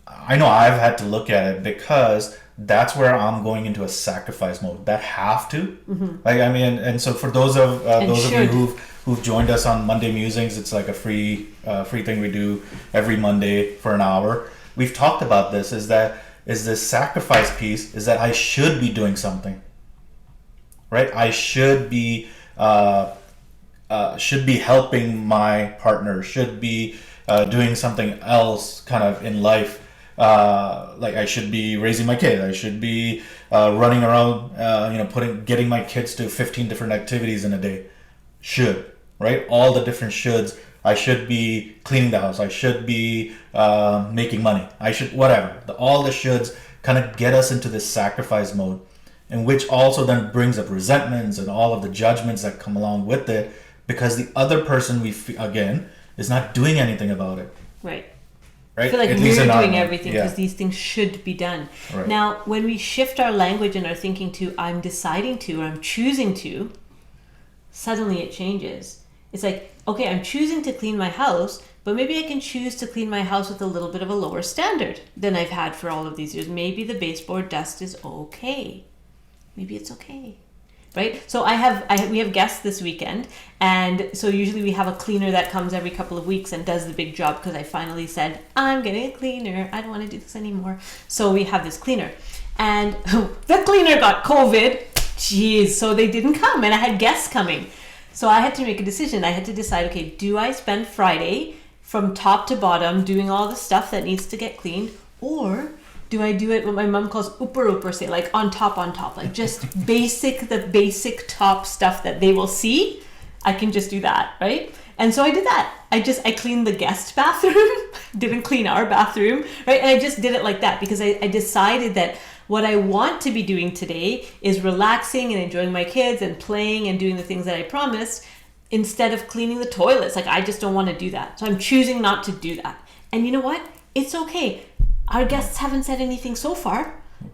I know I've had to look at it because that's where I'm going into a sacrifice mode. That have to, like, I mean, and so for those of you who've joined us on Monday Musings, it's like a free thing we do every Monday for an hour. We've talked about this. Is this sacrifice piece? Is that I should be doing something, right? I should be helping my partner. Should be doing something else, kind of in life. Like I should be raising my kid. I should be running around, getting my kids to 15 different activities in a day. Should, right? All the different shoulds. I should be cleaning the house. I should be making money. I should, whatever. All the shoulds kind of get us into this sacrifice mode, and which also then brings up resentments and all of the judgments that come along with it, because the other person again is not doing anything about it. Right. Right? I feel like At we're least doing everything because these things should be done. Right. Now, when we shift our language and our thinking to I'm deciding to or I'm choosing to, suddenly it changes. It's like, okay, I'm choosing to clean my house, but maybe I can choose to clean my house with a little bit of a lower standard than I've had for all of these years. Maybe the baseboard dust is okay. Maybe it's okay. Right? So we have guests this weekend, and so usually we have a cleaner that comes every couple of weeks and does the big job because I finally said, I'm getting a cleaner. I don't want to do this anymore. So we have this cleaner, and the cleaner got COVID. Jeez, so they didn't come, and I had guests coming. So I had to make a decision. I had to decide, okay, do I spend Friday from top to bottom doing all the stuff that needs to get cleaned, or do I do it what my mom calls upper, say, like on top, like just the basic top stuff that they will see? I can just do that, right? And so I did that. I cleaned the guest bathroom, didn't clean our bathroom, right? And I just did it like that because I decided that what I want to be doing today is relaxing and enjoying my kids and playing and doing the things that I promised instead of cleaning the toilets. Like, I just don't want to do that. So I'm choosing not to do that. And you know what? It's okay. Our guests haven't said anything so far,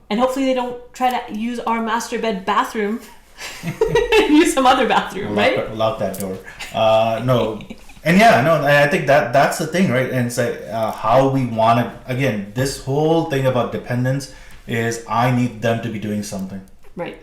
and hopefully they don't try to use our master bed bathroom and use some other bathroom, right? Lock that door. No. And yeah, no, I think that's the thing, right? And it's like how we want it. Again, this whole thing about dependence is I need them to be doing something. Right.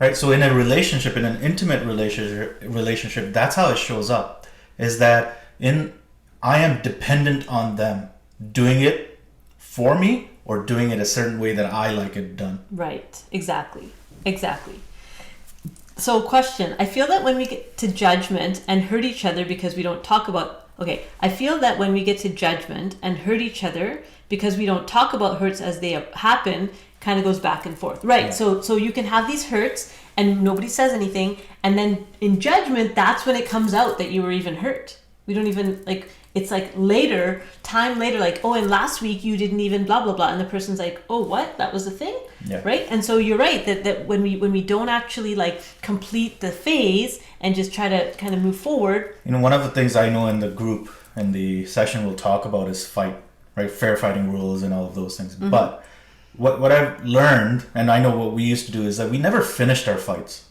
Right? So in a relationship, in an intimate relationship, that's how it shows up. Is that I am dependent on them doing it for me or doing it a certain way that I like it done. Right. Exactly. So question, I feel that when we get to judgment and hurt each other because we don't talk about, I feel that when we get to judgment and hurt each other because we don't talk about hurts as they happen, kind of goes back and forth. Right. Yeah. So you can have these hurts and nobody says anything. And then in judgment, that's when it comes out that you were even hurt. We don't even it's like time later, like, oh, and last week you didn't even blah, blah, blah. And the person's like, oh, what? That was the thing? Yeah. Right? And so you're right that when we don't actually complete the phase and just try to kind of move forward. One of the things I know in the group and the session we'll talk about is fight, right? Fair fighting rules and all of those things. Mm-hmm. But what I've learned, and I know what we used to do, is that we never finished our fights.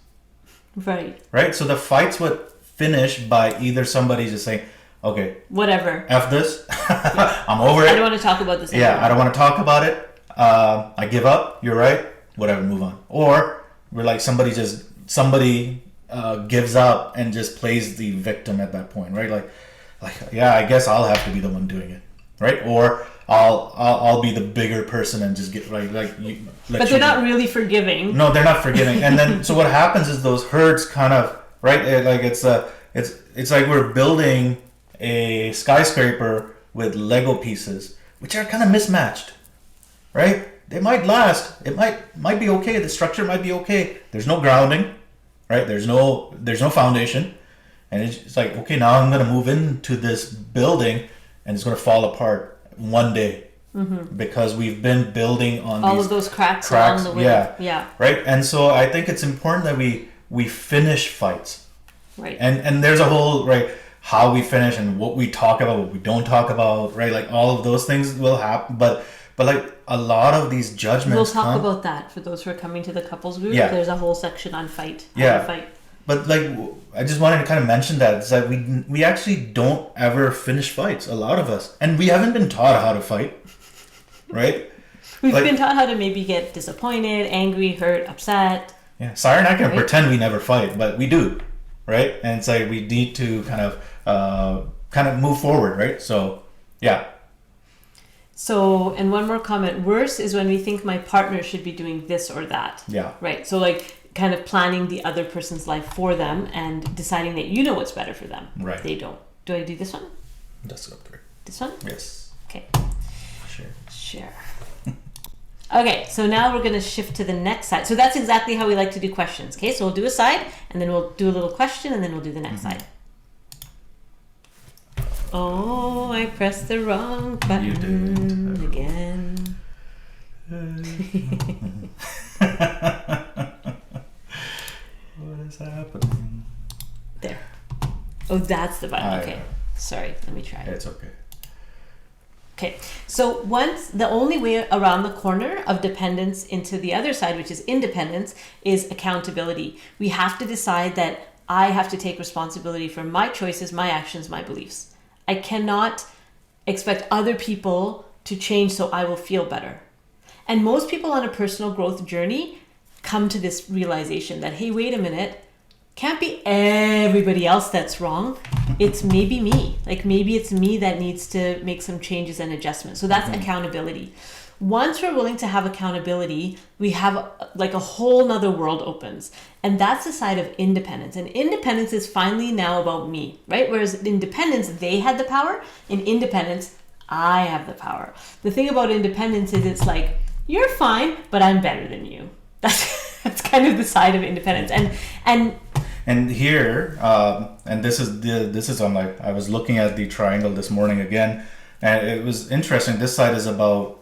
Right. Right? So the fights would finish by either somebody just saying, okay, whatever, F this. I'm over it. I don't want to talk about this anymore. Yeah, I don't want to talk about it. I give up. You're right. Whatever, move on. Or we're like somebody gives up and just plays the victim at that point, right? Like yeah, I guess I'll have to be the one doing it, right? Or I'll be the bigger person and just get right. But they're not really forgiving. No, they're not forgiving. And then so what happens is those hurts kind of right. It's like we're building a skyscraper with Lego pieces, which are kind of mismatched, right? They might last. It might be okay. The structure might be okay. There's no grounding, right? There's no foundation, and it's like, okay, now I'm gonna move into this building, and it's gonna fall apart one day because we've been building on all of those cracks along the way. Yeah. Right. And so I think it's important that we finish fights, right? And there's a whole how we finish and what we talk about, what we don't talk about, right? Like all of those things will happen, but a lot of these judgments. We'll talk about that for those who are coming to the couples group. Yeah. There's a whole section on fight. Yeah. But I just wanted to kind of mention that it's like we actually don't ever finish fights. A lot of us, and we haven't been taught how to fight. right? We've been taught how to maybe get disappointed, angry, hurt, upset. Yeah, Saira and I can pretend we never fight, but we do, right? And it's like we need to kind of move forward, right? So, yeah. So, and one more comment. Worse is when we think my partner should be doing this or that. Yeah. Right. So, like, kind of planning the other person's life for them and deciding that you know what's better for them. Right. They don't. Do I do this one? That's up there. This one? Yes. Okay. Share. Okay, so now we're going to shift to the next side. So that's exactly how we like to do questions. Okay, so we'll do a side, and then we'll do a little question, and then we'll do the next side. Oh, I pressed the wrong button You did. again. What is happening? There. Oh, that's the button. Okay. Sorry, let me try. It's okay. Okay, so the only way around the corner of dependence into the other side, which is independence, is accountability. We have to decide that I have to take responsibility for my choices, my actions, my beliefs. I cannot expect other people to change so I will feel better. And most people on a personal growth journey come to this realization that, hey, wait a minute, can't be everybody else that's wrong. It's maybe me. Like maybe it's me that needs to make some changes and adjustments. So that's accountability. Once we're willing to have accountability, we have like a whole nother world opens. And that's the side of independence. And independence is finally now about me, right? Whereas in independence, they had the power. In independence, I have the power. The thing about independence is it's like, you're fine, but I'm better than you. That's kind of the side of independence. And here, and this is on like, I was looking at the triangle this morning again, and it was interesting. This side is about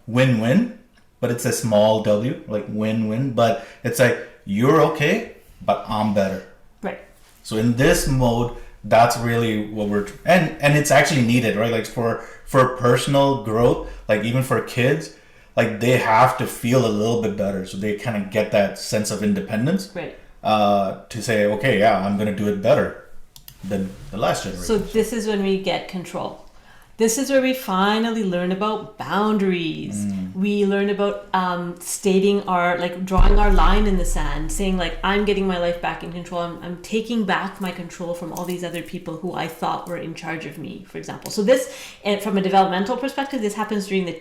win-win, but it's a small W, like win-win. But it's like, you're okay, but I'm better. Right. So in this mode, that's really what and it's actually needed, right? Like for personal growth, like even for kids, like they have to feel a little bit better, so they kind of get that sense of independence. Right. To say, okay, yeah, I'm going to do it better than the last generation. So this is when we get control. This is where we finally learn about boundaries. We learn about stating drawing our line in the sand, saying like, I'm getting my life back in control. I'm taking back my control from all these other people who I thought were in charge of me, for example. So this, and from a developmental perspective, this happens during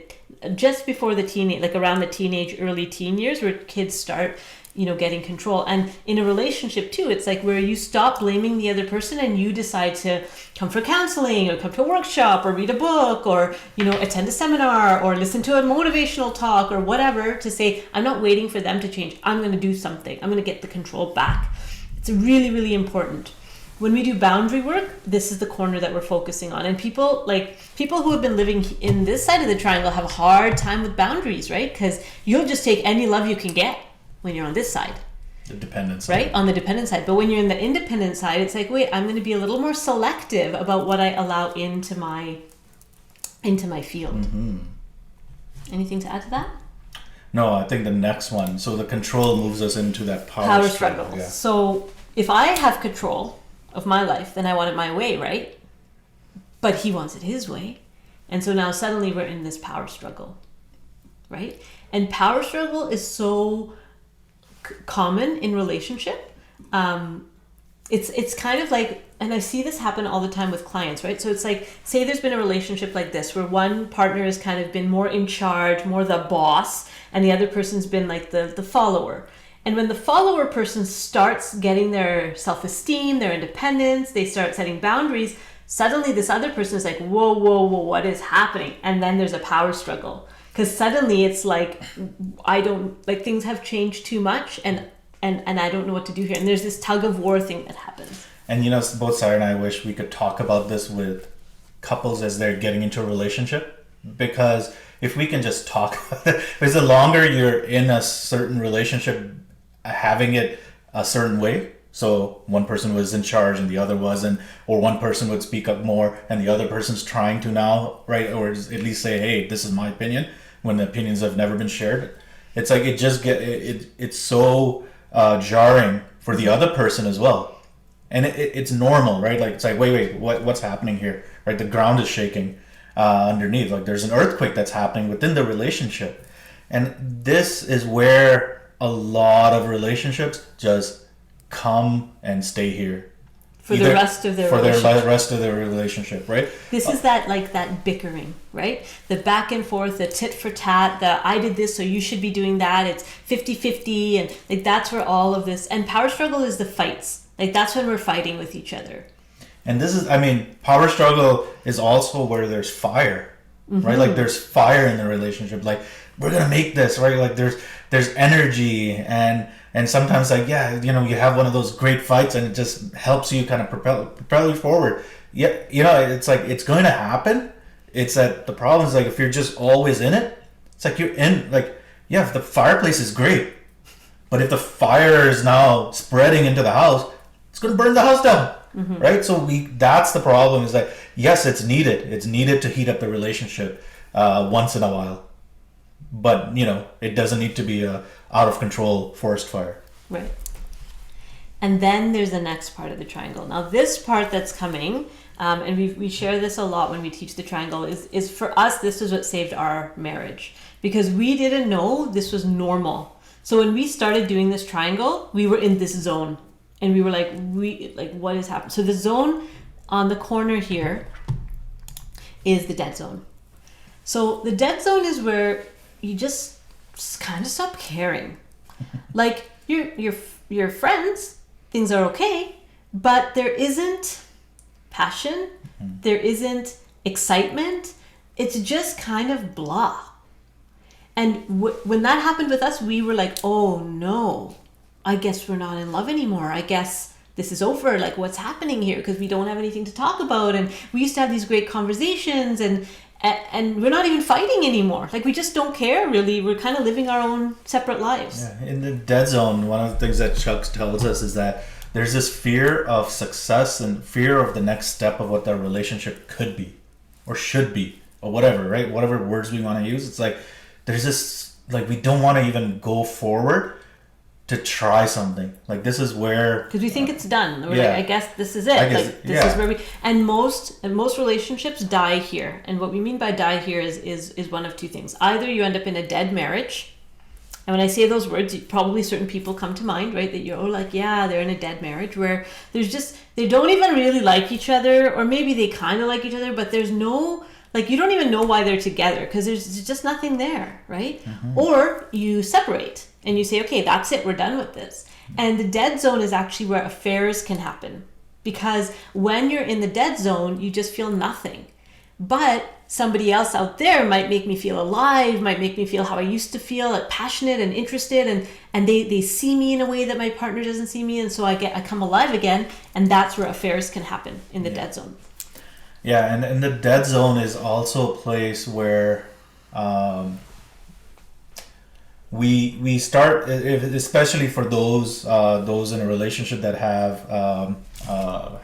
just before the teenage, like around the teenage, early teen years, where kids start getting control. And in a relationship too, it's like where you stop blaming the other person and you decide to come for counseling or come to a workshop or read a book or, attend a seminar or listen to a motivational talk or whatever, to say, I'm not waiting for them to change. I'm going to do something. I'm going to get the control back. It's really, really important. When we do boundary work, this is the corner that we're focusing on. And people who have been living in this side of the triangle have a hard time with boundaries, right? Because you'll just take any love you can get when you're on this side. The dependent side. Right? On the dependent side. But when you're in the independent side, it's like, wait, I'm going to be a little more selective about what I allow into my field. Mm-hmm. Anything to add to that? No, I think the next one. So the control moves us into that power struggle. Yeah. So if I have control of my life, then I want it my way, right? But he wants it his way. And so now suddenly we're in this power struggle, right? And power struggle is so common in relationship. It's kind of like, and I see this happen all the time with clients, right? So it's like, say there's been a relationship like this where one partner has kind of been more in charge, more the boss, and the other person's been like the follower. And when the follower person starts getting their self-esteem, their independence, they start setting boundaries, suddenly this other person is like, whoa, what is happening? And then there's a power struggle. Because suddenly it's like, things have changed too much and I don't know what to do here. And there's this tug of war thing that happens. And both Saira and I wish we could talk about this with couples as they're getting into a relationship. Because if we can just talk about it, because the longer you're in a certain relationship, having it a certain way, so one person was in charge and the other wasn't, or one person would speak up more and the other person's trying to now, right, or at least say, hey, this is my opinion, when the opinions have never been shared. It's like it's so jarring for the other person as well. And it's normal, right? Like it's like, wait, what's happening here, right? The ground is shaking. underneath. Like there's an earthquake that's happening within the relationship. And this is where a lot of relationships just come and stay here. For the rest of their relationship, right? This is that bickering, right? The back and forth, the tit for tat, the I did this so you should be doing that. It's 50-50, and like that's where all of this, and power struggle is the fights. Like that's when we're fighting with each other. And this is, I mean, power struggle is also where there's fire, right? Like there's fire in the relationship. Like we're gonna make this, right? Like there's energy and sometimes like, yeah, you know, you have one of those great fights and it just helps you kind of propel you forward. Yeah, you know, it's like it's going to happen. It's that the problem is like if you're just always in it, it's like you're in like, yeah, if the fireplace is great, but if the fire is now spreading into the house, it's going to burn the house down. Right? So that's the problem, is that yes, it's needed. It's needed to heat up the relationship once in a while. But, you know, it doesn't need to be a out of control forest fire. Right. And then there's the next part of the triangle. Now this part that's coming, and we share this a lot when we teach the triangle, is for us, this is what saved our marriage. Because we didn't know this was normal. So when we started doing this triangle, we were in this zone. And we were like, what is happening? So the zone on the corner here is the dead zone. So the dead zone is where you just kind of stop caring. Like your friends, things are okay, but there isn't passion, there isn't excitement. It's just kind of blah. And when that happened with us, we were like, oh no, I guess we're not in love anymore. I guess this is over. Like, what's happening here? Because we don't have anything to talk about. And we used to have these great conversations, and we're not even fighting anymore. Like, we just don't care, really. We're kind of living our own separate lives. Yeah. In the dead zone, one of the things that Chuck tells us is that there's this fear of success and fear of the next step of what that relationship could be or should be or whatever, right? Whatever words we want to use. It's like there's this, like, we don't want to even go forward to try something. Like, this is where, because we think it's done. We're like, I guess this is it. This is where we, and most relationships die here. And what we mean by die here is one of two things. Either you end up in a dead marriage, and when I say those words, probably certain people come to mind, right? That you're like, yeah, they're in a dead marriage where there's just, they don't even really like each other, or maybe they kind of like each other, but there's no, like, you don't even know why they're together because there's just nothing there, right? Or you separate and you say, okay, that's it, we're done with this. And the dead zone is actually where affairs can happen, because when you're in the dead zone, you just feel nothing. But somebody else out there might make me feel alive, might make me feel how I used to feel, like passionate and interested, and they see me in a way that my partner doesn't see me, and so I come alive again, and that's where affairs can happen, in the dead zone. Yeah, and the dead zone is also a place where we start, especially for those in a relationship that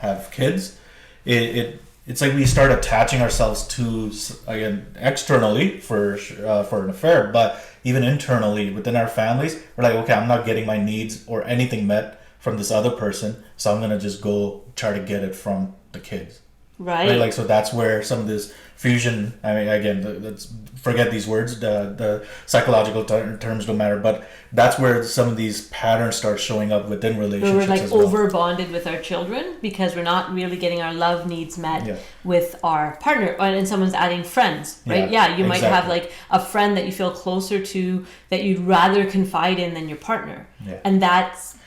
have kids. It's like we start attaching ourselves to, again, externally for an affair, but even internally within our families, we're like, okay, I'm not getting my needs or anything met from this other person, so I'm gonna just go try to get it from the kids. Right. Like, so that's where some of this fusion, I mean, again, let's forget these words, the psychological terms don't matter, but that's where some of these patterns start showing up within relationships. We're like as well. over bonded with our children because we're not really getting our love needs met with our partner. And someone's adding friends, right? Yeah, you might have like a friend that you feel closer to, that you'd rather confide in than your partner. Yeah. And that's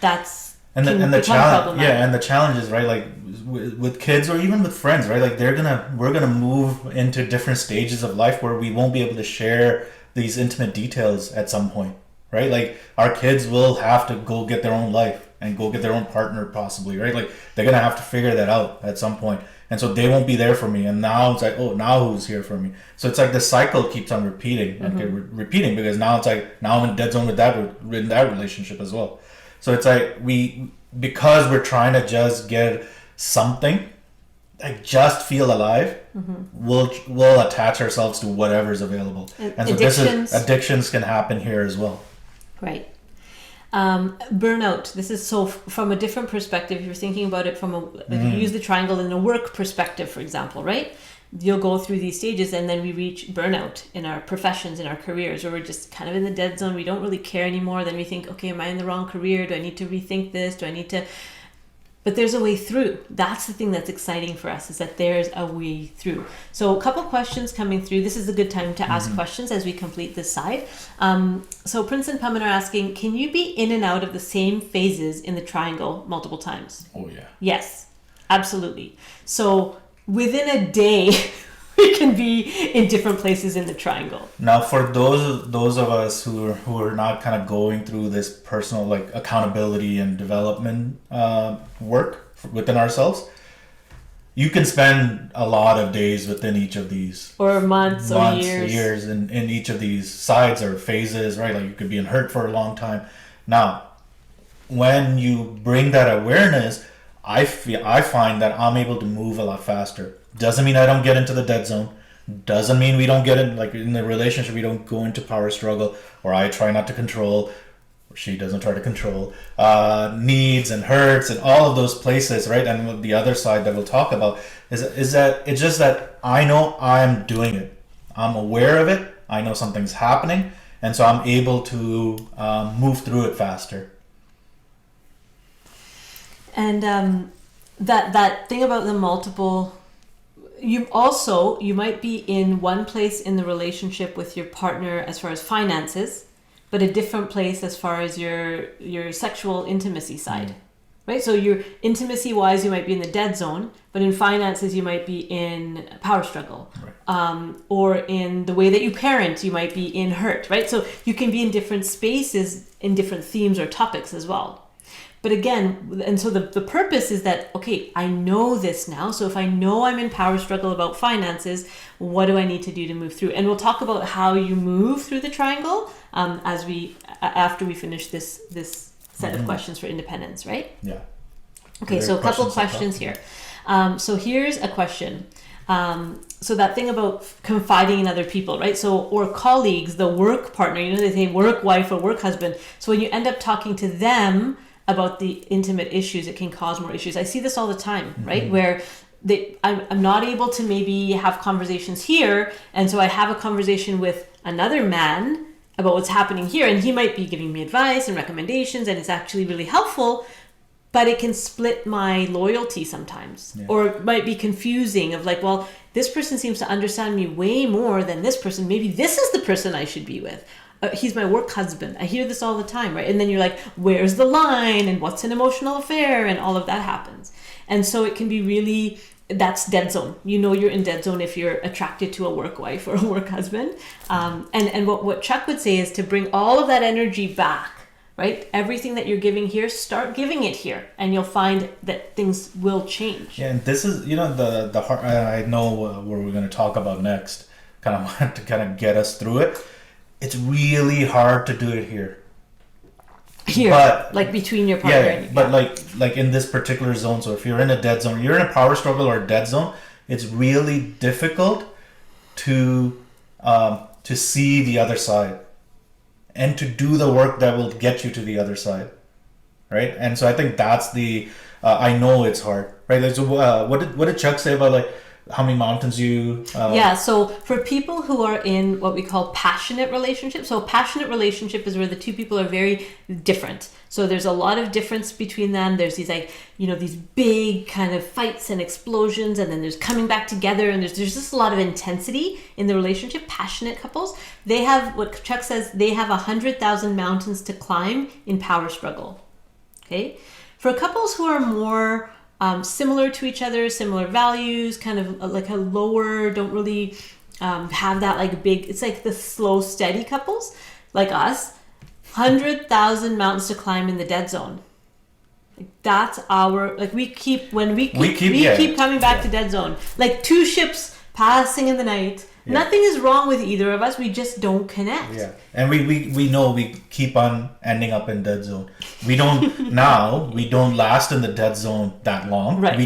and the challenge, and the challenge is, right, like with kids or even with friends, right, like we're gonna move into different stages of life where we won't be able to share these intimate details at some point, right? Like our kids will have to go get their own life and go get their own partner possibly, right? Like they're gonna have to figure that out at some point, and so they won't be there for me, and now it's like, oh, now who's here for me? So it's like the cycle keeps on repeating, repeating, because now it's like, now I'm in a dead zone with that relationship as well. So it's like because we're trying to just get something, like just feel alive, we'll attach ourselves to whatever's available. And so addictions can happen here as well. Right. Burnout. This is so from a different perspective. If you're thinking about it from you use the triangle in a work perspective, for example, right? You'll go through these stages and then we reach burnout in our professions, in our careers, where we're just kind of in the dead zone. We don't really care anymore. Then we think, okay, am I in the wrong career? Do I need to rethink this? Do I need to... But there's a way through. That's the thing that's exciting for us, is that there's a way through. So a couple questions coming through. This is a good time to ask questions as we complete this side. So Prince and Paman are asking, can you be in and out of the same phases in the triangle multiple times? Oh, yeah. Yes, absolutely. So within a day, we can be in different places in the triangle. Now, for those of us who are not kind of going through this personal like accountability and development work within ourselves, you can spend a lot of days within each of these, or months or years in each of these sides or phases, right? Like you could be in hurt for a long time. Now, when you bring that awareness, I find that I'm able to move a lot faster. Doesn't mean I don't get into the dead zone. Doesn't mean we don't get in, like in the relationship, we don't go into power struggle, or I try not to control, or she doesn't try to control needs and hurts and all of those places, right? And the other side that we'll talk about is that it's just that I know I'm doing it. I'm aware of it. I know something's happening. And so I'm able to move through it faster. And that thing about the multiple, you might be in one place in the relationship with your partner as far as finances, but a different place as far as your sexual intimacy side, right? So your intimacy wise, you might be in the dead zone, but in finances, you might be in power struggle, right. Or in the way that you parent, you might be in hurt, right? So you can be in different spaces in different themes or topics as well. But again, and so the purpose is that, okay, I know this now. So if I know I'm in power struggle about finances, what do I need to do to move through? And we'll talk about how you move through the triangle after we finish this set of questions for independence, right? Yeah. Okay, so a couple of questions here. So here's a question. So that thing about confiding in other people, right? So, or colleagues, the work partner, they say work wife or work husband. So when you end up talking to them about the intimate issues, it can cause more issues. I see this all the time, right? Where I'm not able to maybe have conversations here, and so I have a conversation with another man about what's happening here, and he might be giving me advice and recommendations, and it's actually really helpful, but it can split my loyalty sometimes, or it might be confusing of like, well, this person seems to understand me way more than this person. Maybe this is the person I should be with. He's my work husband. I hear this all the time, right? And then you're like, where's the line? And what's an emotional affair? And all of that happens. And so it can be really, that's dead zone. You're in dead zone if you're attracted to a work wife or a work husband. And what Chuck would say is to bring all of that energy back, right? Everything that you're giving here, start giving it here. And you'll find that things will change. Yeah, and this is, the heart, I know what we're going to talk about next, kind of want to kind of get us through it. It's really hard to do it here. But, like between your partner and you. But like in this particular zone, so if you're in a dead zone, you're in a power struggle or a dead zone, it's really difficult to see the other side and to do the work that will get you to the other side, right? And so I think that's the I know it's hard, right? Like, so what did Chuck say about like how many mountains you so for people who are in what we call passionate relationships, so passionate relationship is where the two people are very different, so there's a lot of difference between them. There's these these big kind of fights and explosions, and then there's coming back together, and there's just a lot of intensity in the relationship. Passionate couples, they have what Chuck says, they have 100,000 mountains to climb in power struggle. Okay, for couples who are more similar to each other, similar values, kind of like a lower, don't really have that like big, it's like the slow, steady couples like us, 100,000 mountains to climb in the dead zone. Like that's our, like we keep coming back to dead zone. Like two ships passing in the night. Yeah. Nothing is wrong with either of us. We just don't connect. Yeah, and we know we keep on ending up in dead zone. We don't last in the dead zone that long. Right.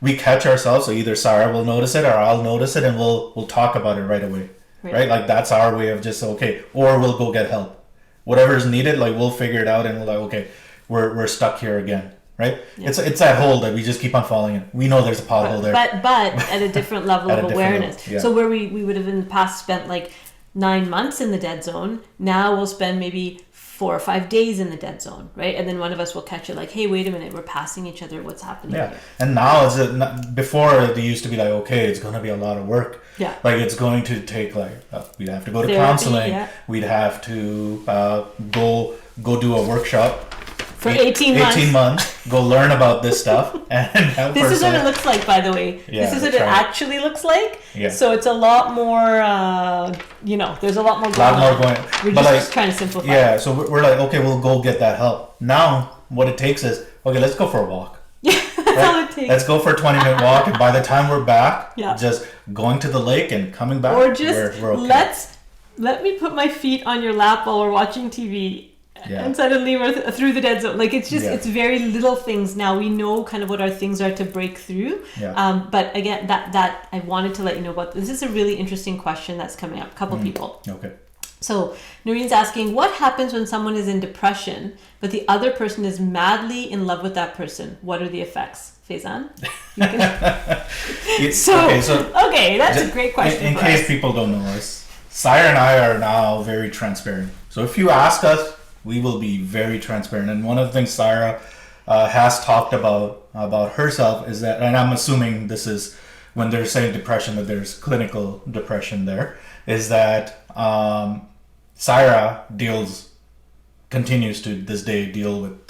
We catch ourselves. So either Saira will notice it or I'll notice it, and we'll talk about it right away. Right? Like that's our way of just okay, or we'll go get help. whatever is needed, like we'll figure it out, and we're like, okay, we're stuck here again, right? Yeah. It's that hole that we just keep on falling in. We know there's a pothole there, but at a different level of awareness. Level, yeah. So where we would have in the past spent like 9 months in the dead zone, now we'll spend maybe 4 or 5 days in the dead zone, right? And then one of us will catch it like, hey, wait a minute, we're passing each other. What's happening? Yeah. Here? And now before it used to be like, okay, it's going to be a lot of work. Yeah. Like it's going to take like, we'd have to go to counseling. Yeah. We'd have to go do a workshop. For 18 months, go learn about this stuff and help This is what it looks like, by the way. Yeah, this is what it actually looks like. Yeah. So it's a lot more, there's a lot more going on. We're just trying to simplify. Yeah, so we're like, okay, we'll go get that help. Now, what it takes is, okay, let's go for a walk. Yeah, that's all it takes. Let's go for a 20-minute walk, and by the time we're back, just going to the lake and coming back, or just we're okay. Let me put my feet on your lap while we're watching TV. Yeah. And suddenly we're through the dead zone. Like it's just, it's very little things now. We know kind of what our things are to break through. Yeah. But again, that I wanted to let you know about. This is a really interesting question that's coming up. A couple people. Okay. So Noreen's asking, what happens when someone is in depression, but the other person is madly in love with that person? What are the effects? Faizan? Okay, that's a great question. In case people don't know us, Saira and I are now very transparent. So if you ask us, we will be very transparent. And one of the things Saira has talked about herself is that, and I'm assuming this is when they're saying depression, that there's clinical depression there, is that Saira continues to this day deal with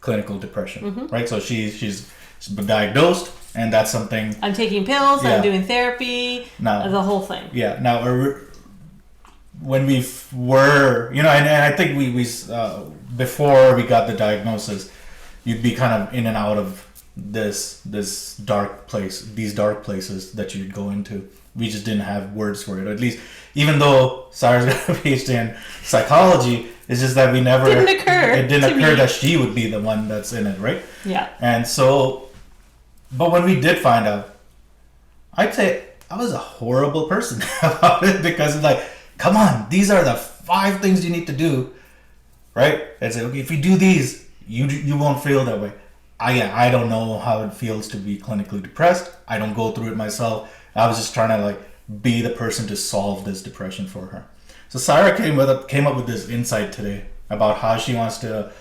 clinical depression, right? So she's been diagnosed, and that's something. I'm taking pills, I'm doing therapy, now, the whole thing. Yeah, now when we were, and I think we before we got the diagnosis, you'd be kind of in and out of these dark places that you'd go into. We just didn't have words for it. Or at least, even though Saira's got a PhD in psychology, it's just that it didn't occur that she would be the one that's in it, right? Yeah. And so, but when we did find out, I'd say I was a horrible person about it, because it's like, come on, these are the 5 things you need to do, right? And say, okay, if you do these, you won't feel that way. I don't know how it feels to be clinically depressed. I don't go through it myself. I was just trying to be the person to solve this depression for her. So Saira came up with this insight today about how she wants to,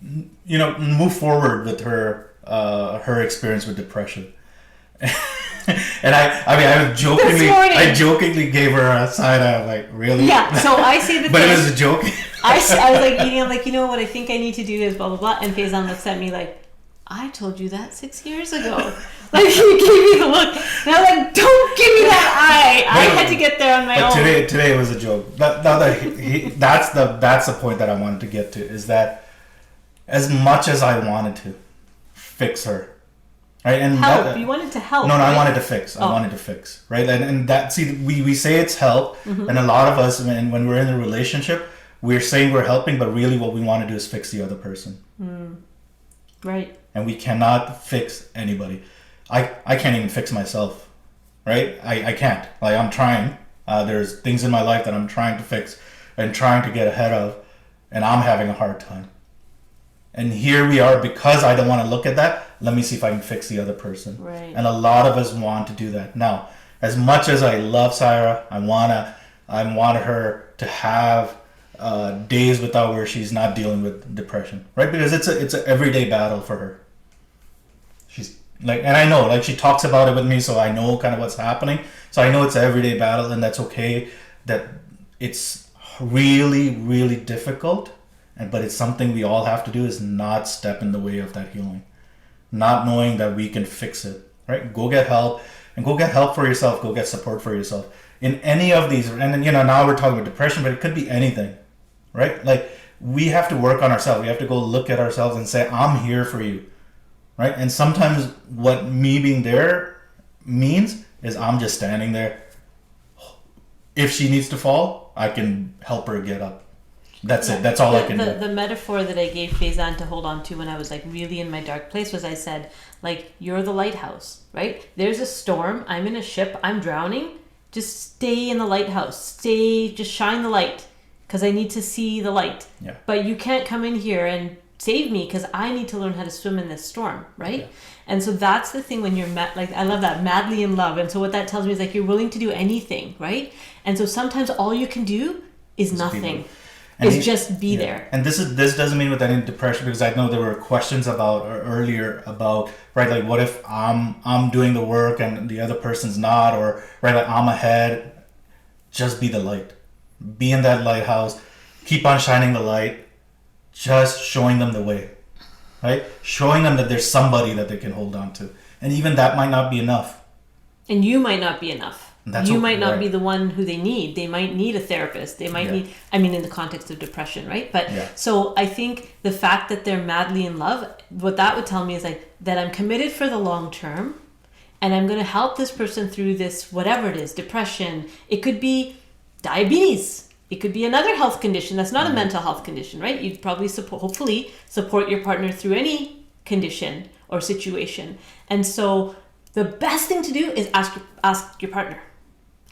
move forward with her experience with depression. And I jokingly gave her a side eye, like, really? Yeah, so I say the but it was a joke. I was like eating, I'm like, what I think I need to do is blah, blah, blah. And Faizan looks at me like, I told you that 6 years ago. Like, he gave me the look. And I was like, don't give me that eye. I had to get there on my own. Today was a joke. That's the point that I wanted to get to, is that as much as I wanted to fix her, right? And help. You wanted to help. No, right? I wanted to fix. I wanted to fix, right? And that, see, we say it's help, and a lot of us, when we're in a relationship, we're saying we're helping, but really what we want to do is fix the other person. Right. And we cannot fix anybody. I can't even fix myself, right? I can't. Like, I'm trying. There's things in my life that I'm trying to fix and trying to get ahead of, and I'm having a hard time. And here we are, because I don't want to look at that, let me see if I can fix the other person. Right. And a lot of us want to do that. Now, as much as I love Saira, I want her to have days without where she's not dealing with depression, right? Because it's an everyday battle for her. She's like, and I know, like, she talks about it with me, so I know kind of what's happening. So I know it's an everyday battle, and that's okay. That it's really, really difficult. But it's something we all have to do, is not step in the way of that healing. Not knowing that we can fix it, right? Go get help, and go get help for yourself. Go get support for yourself. In any of these, and now we're talking about depression, but it could be anything, right? Like, we have to work on ourselves. We have to go look at ourselves and say, I'm here for you, right? And sometimes what me being there means is I'm just standing there. If she needs to fall, I can help her get up. That's it. That's all I can do. The metaphor that I gave Faizan to hold on to when I was like really in my dark place was, I said, like, you're the lighthouse, right? There's a storm. I'm in a ship. I'm drowning. Just stay in the lighthouse. Just shine the light. because I need to see the light. Yeah. But you can't come in here and save me because I need to learn how to swim in this storm, right? Yeah. And so that's the thing when you're like, I love that, madly in love. And so what that tells me is like you're willing to do anything, right? And so sometimes all you can do is nothing. Just be there. And this doesn't mean with any depression, because I know there were questions about earlier about, right, like what if I'm doing the work and the other person's not, or right, like I'm ahead. Just be the light. Be in that lighthouse. Keep on shining the light. Just showing them the way, right? Showing them that there's somebody that they can hold on to. And even that might not be enough. And you might not be enough. You might not right. be the one who they need. They might need a therapist. They might need, I mean, in the context of depression, right? But so I think the fact that they're madly in love, what that would tell me is like that I'm committed for the long term, and I'm going to help this person through this, whatever it is, depression. It could be diabetes. It could be another health condition that's not a mental health condition, right? You'd probably hopefully support your partner through any condition or situation. And so the best thing to do is ask your partner,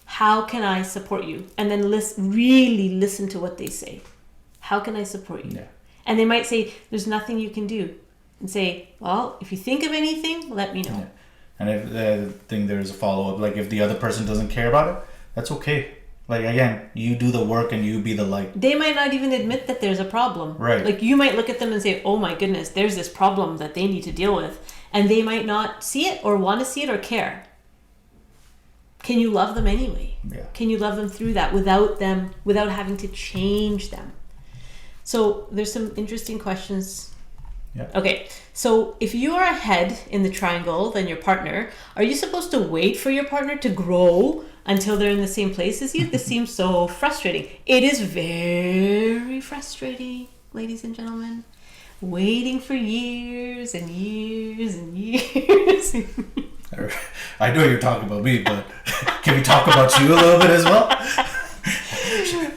how can I support you? And then really listen to what they say. How can I support you? Yeah. And they might say, there's nothing you can do. And say, well, if you think of anything, let me know. Yeah. And if I think there's a follow-up, like if the other person doesn't care about it, that's okay. Like, again, you do the work and you be the light. They might not even admit that there's a problem. Right. Like, you might look at them and say, oh my goodness, there's this problem that they need to deal with. And they might not see it or want to see it or care. Can you love them anyway? Yeah. Can you love them through that without having to change them? So there's some interesting questions. Yeah. Okay, so if you are ahead in the triangle than your partner, are you supposed to wait for your partner to grow until they're in the same place as you? This seems so frustrating. It is very frustrating, ladies and gentlemen. Waiting for years and years and years. I know you're talking about me, but can we talk about you a little bit as well?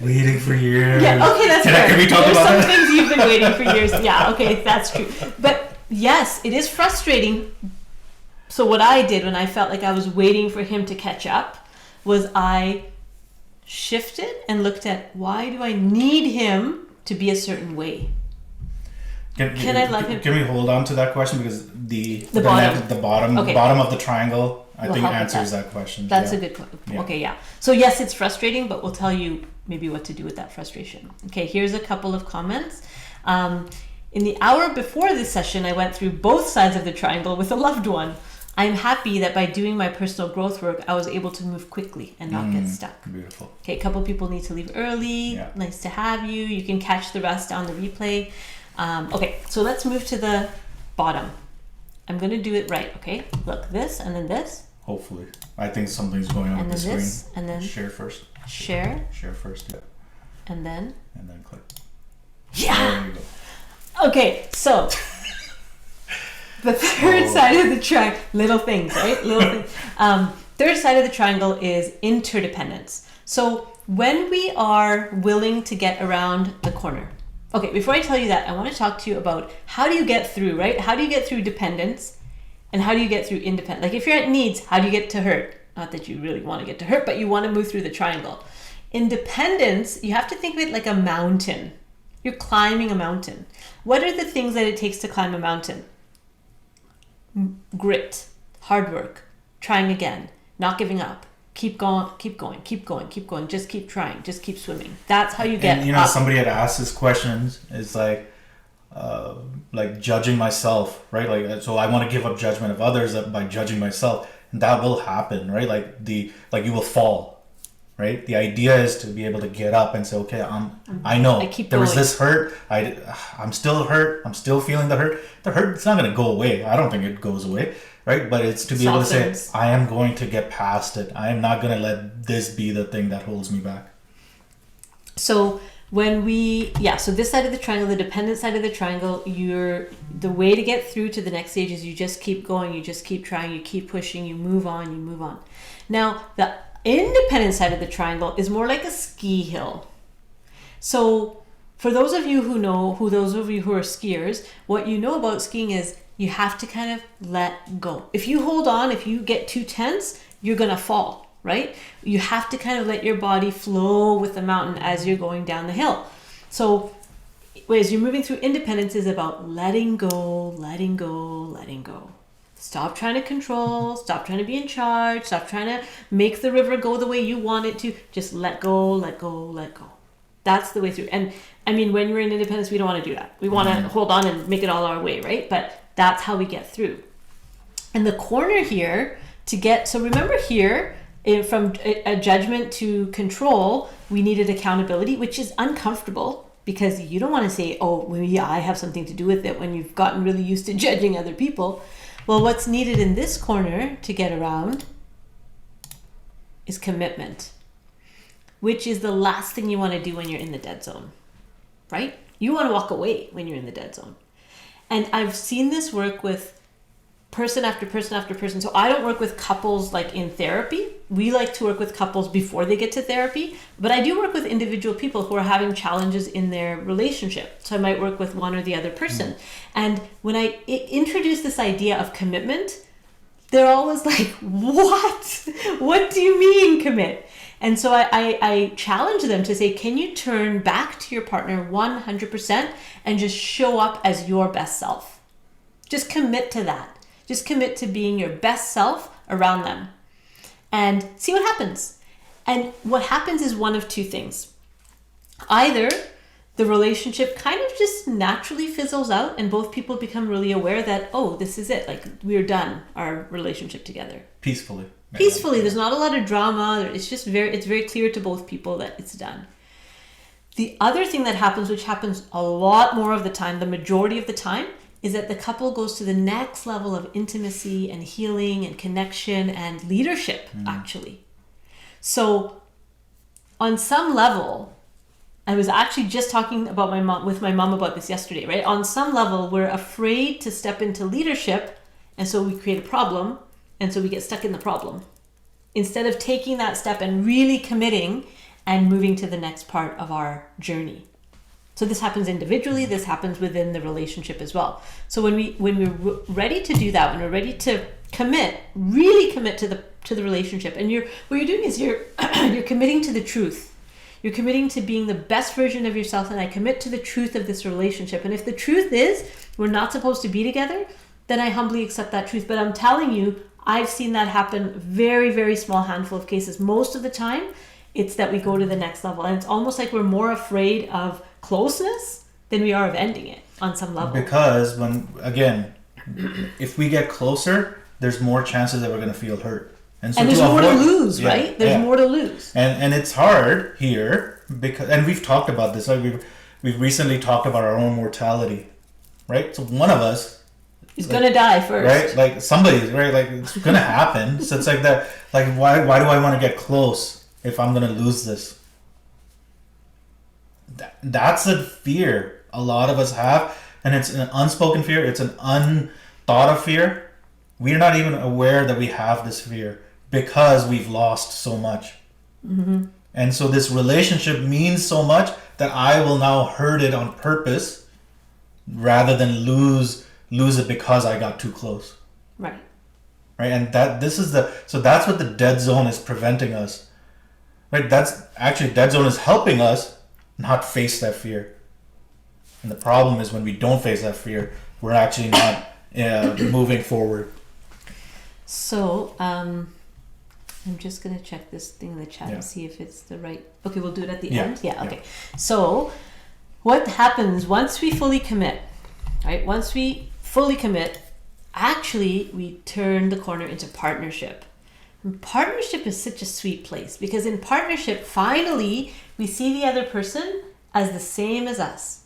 Waiting for years. Yeah, okay, that's fair. Can we talk There's about some that? things you've been waiting for years. Yeah, okay, that's true. But yes, it is frustrating. So what I did when I felt like I was waiting for him to catch up was I shifted and looked at, why do I need him to be a certain way? Can I love him? Can we hold on to that question, because the bottom Okay. bottom of the triangle I We'll think help with answers that. that question. That's Yeah. a good question. Yeah. Okay, yeah. So yes, it's frustrating, but we'll tell you maybe what to do with that frustration. Okay, here's a couple of comments. In the hour before this session, I went through both sides of the triangle with a loved one. I'm happy that by doing my personal growth work, I was able to move quickly and not get stuck. Beautiful. Okay, a couple people need to leave early. Yeah. Nice to have you. You can catch the rest on the replay. Okay, so let's move to the bottom. I'm going to do it right, okay? Look, this and then this. Hopefully. I think something's going on And with the then screen. this, and then Share first. share, Share first, yeah. and then... And then click. Yeah! There you go. Okay, so... the third side of the triangle... Little things, right? Little things. Third side of the triangle is interdependence. So when we are willing to get around the corner... Okay, before I tell you that, I want to talk to you about how do you get through, right? How do you get through dependence and how do you get through independence? Like if you're at needs, how do you get to hurt? Not that you really want to get to hurt, but you want to move through the triangle. Independence, you have to think of it like a mountain. You're climbing a mountain. What are the things that it takes to climb a mountain? Grit, hard work, trying again, not giving up. Keep going, keep going, keep going, keep going. Just keep trying. Just keep swimming. That's how you get And, you know, up. somebody had asked this questions. It's like judging myself, right? Like, so I want to give up judgment of others by judging myself, and that will happen, right? Like you will fall, right? The idea is to be able to get up and say, okay, I know I keep there was going. this hurt. I'm still hurt. I'm still feeling the hurt. The hurt, it's not going to go away. I don't think it goes away. Right, but it's to be able to say, I am going to get past it. I am not going to let this be the thing that holds me back. So so this side of the triangle, the dependent side of the triangle, the way to get through to the next stage is you just keep going, you just keep trying, you keep pushing, you move on. Now, the independent side of the triangle is more like a ski hill. So for those of you who are skiers, what you know about skiing is you have to kind of let go. If you hold on, if you get too tense, you're going to fall. right? You have to kind of let your body flow with the mountain as you're going down the hill. So as you're moving through independence is about letting go, letting go, letting go. Stop trying to control, stop trying to be in charge, stop trying to make the river go the way you want it to. Just let go, let go, let go. That's the way through. And I mean, when we're in independence, we don't want to do that. We want to hold on and make it all our way, right? But that's how we get through. And the corner here to get, so remember here, from a judgment to control, we needed accountability, which is uncomfortable because you don't want to say, oh, well, yeah, I have something to do with it when you've gotten really used to judging other people. Well, what's needed in this corner to get around is commitment, which is the last thing you want to do when you're in the dead zone, right? You want to walk away when you're in the dead zone. And I've seen this work with person after person after person. So I don't work with couples like in therapy. We like to work with couples before they get to therapy, but I do work with individual people who are having challenges in their relationship. So I might work with one or the other person. And when I introduce this idea of commitment, they're always like, what? What do you mean commit? And so I challenge them to say, can you turn back to your partner 100% and just show up as your best self? Just commit to that. Just commit to being your best self around them and see what happens. And what happens is one of two things. Either the relationship kind of just naturally fizzles out and both people become really aware that, oh, this is it. Like, we're done our relationship together. Peacefully. Peacefully. There's not a lot of drama. It's just it's very clear to both people that it's done. The other thing that happens, which happens a lot more of the time, the majority of the time, is that the couple goes to the next level of intimacy and healing and connection and leadership, actually. So on some level, I was actually just talking about with my mom about this yesterday, right? On some level, we're afraid to step into leadership, and so we create a problem, and so we get stuck in the problem. Instead of taking that step and really committing and moving to the next part of our journey. So this happens individually, this happens within the relationship as well. So when we're ready to do that, when we're ready to commit, really commit to the relationship, and what you're doing is you're committing to the truth. You're committing to being the best version of yourself, and I commit to the truth of this relationship. And if the truth is we're not supposed to be together, then I humbly accept that truth. But I'm telling you, I've seen that happen very, very small handful of cases. Most of the time, it's that we go to the next level. And it's almost like we're more afraid of closeness than we are of ending it on some level. Because if we get closer, there's more chances that we're going to feel hurt. And there's more to lose, right? There's more to lose. And it's hard here because, and we've talked about this, like we've recently talked about our own mortality, right? So one of us is going to die first. Right? Like somebody's, right? Like it's going to happen. So it's like that, like why do I want to get close if I'm going to lose this? That's a fear a lot of us have, and it's an unspoken fear. It's an unthought of fear. We're not even aware that we have this fear because we've lost so much. Mm-hmm. And so this relationship means so much that I will now hurt it on purpose rather than lose it because I got too close. Right. And so that's what the dead zone is preventing us. Right? That's actually, dead zone is helping us not face that fear. And the problem is when we don't face that fear, we're actually not moving forward. So, I'm just going to check this thing in the chat and see if it's the right... Okay, we'll do it at the end? Yeah, okay. So, what happens once we fully commit, right? Once we fully commit, actually, we turn the corner into partnership. And partnership is such a sweet place because in partnership, finally, we see the other person as the same as us,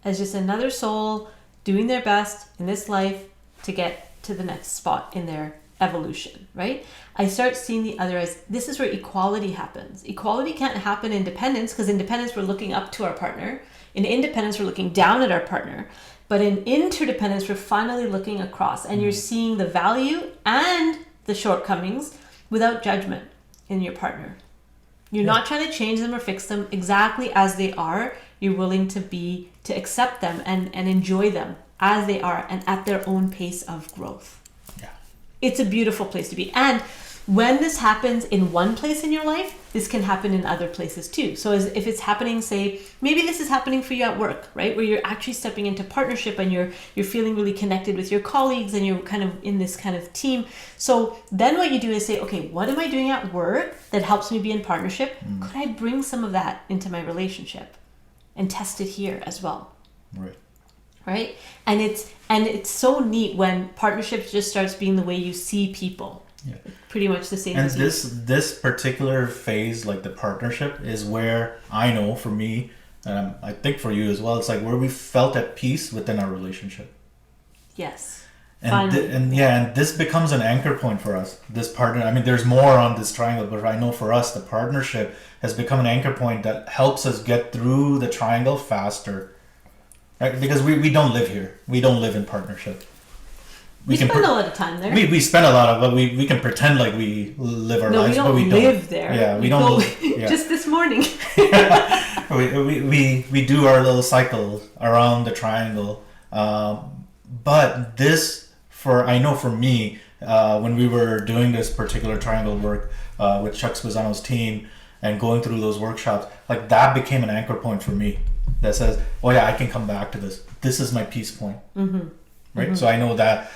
as just another soul doing their best in this life to get to the next spot in their evolution, right? I start seeing the other as, this is where equality happens. Equality can't happen in dependence because in dependence, we're looking up to our partner. In independence, we're looking down at our partner. But in interdependence, we're finally looking across and you're seeing the value and the shortcomings without judgment in your partner. You're not trying to change them or fix them exactly as they are. You're willing to accept them and enjoy them as they are and at their own pace of growth. Yeah. It's a beautiful place to be. And when this happens in one place in your life, this can happen in other places too. So if it's happening, say, maybe this is happening for you at work, right? Where you're actually stepping into partnership and you're feeling really connected with your colleagues and you're kind of in this kind of team. So then what you do is say, okay, what am I doing at work that helps me be in partnership? Could I bring some of that into my relationship and test it here as well? Right? And it's so neat when partnership just starts being the way you see people. Yeah. Pretty much the same. And as this particular phase, like the partnership, is where I know for me, and I think for you as well, it's like where we felt at peace within our relationship. Yes. And this becomes an anchor point for us. This partner, I mean, there's more on this triangle, but I know for us, the partnership has become an anchor point that helps us get through the triangle faster, right? Because we don't live here. We don't live in partnership. We spend a lot of time there. We spend a lot of, but we can pretend like we live our lives, but we don't live there. Yeah, we don't. Yeah. Just this morning. we do our little cycle around the triangle. But this, I know for me, when we were doing this particular triangle work with Chuck Spezzano's team and going through those workshops, like that became an anchor point for me that says, oh yeah, I can come back to this. This is my peace point. Mm-hmm. Right? Mm-hmm. So I know that.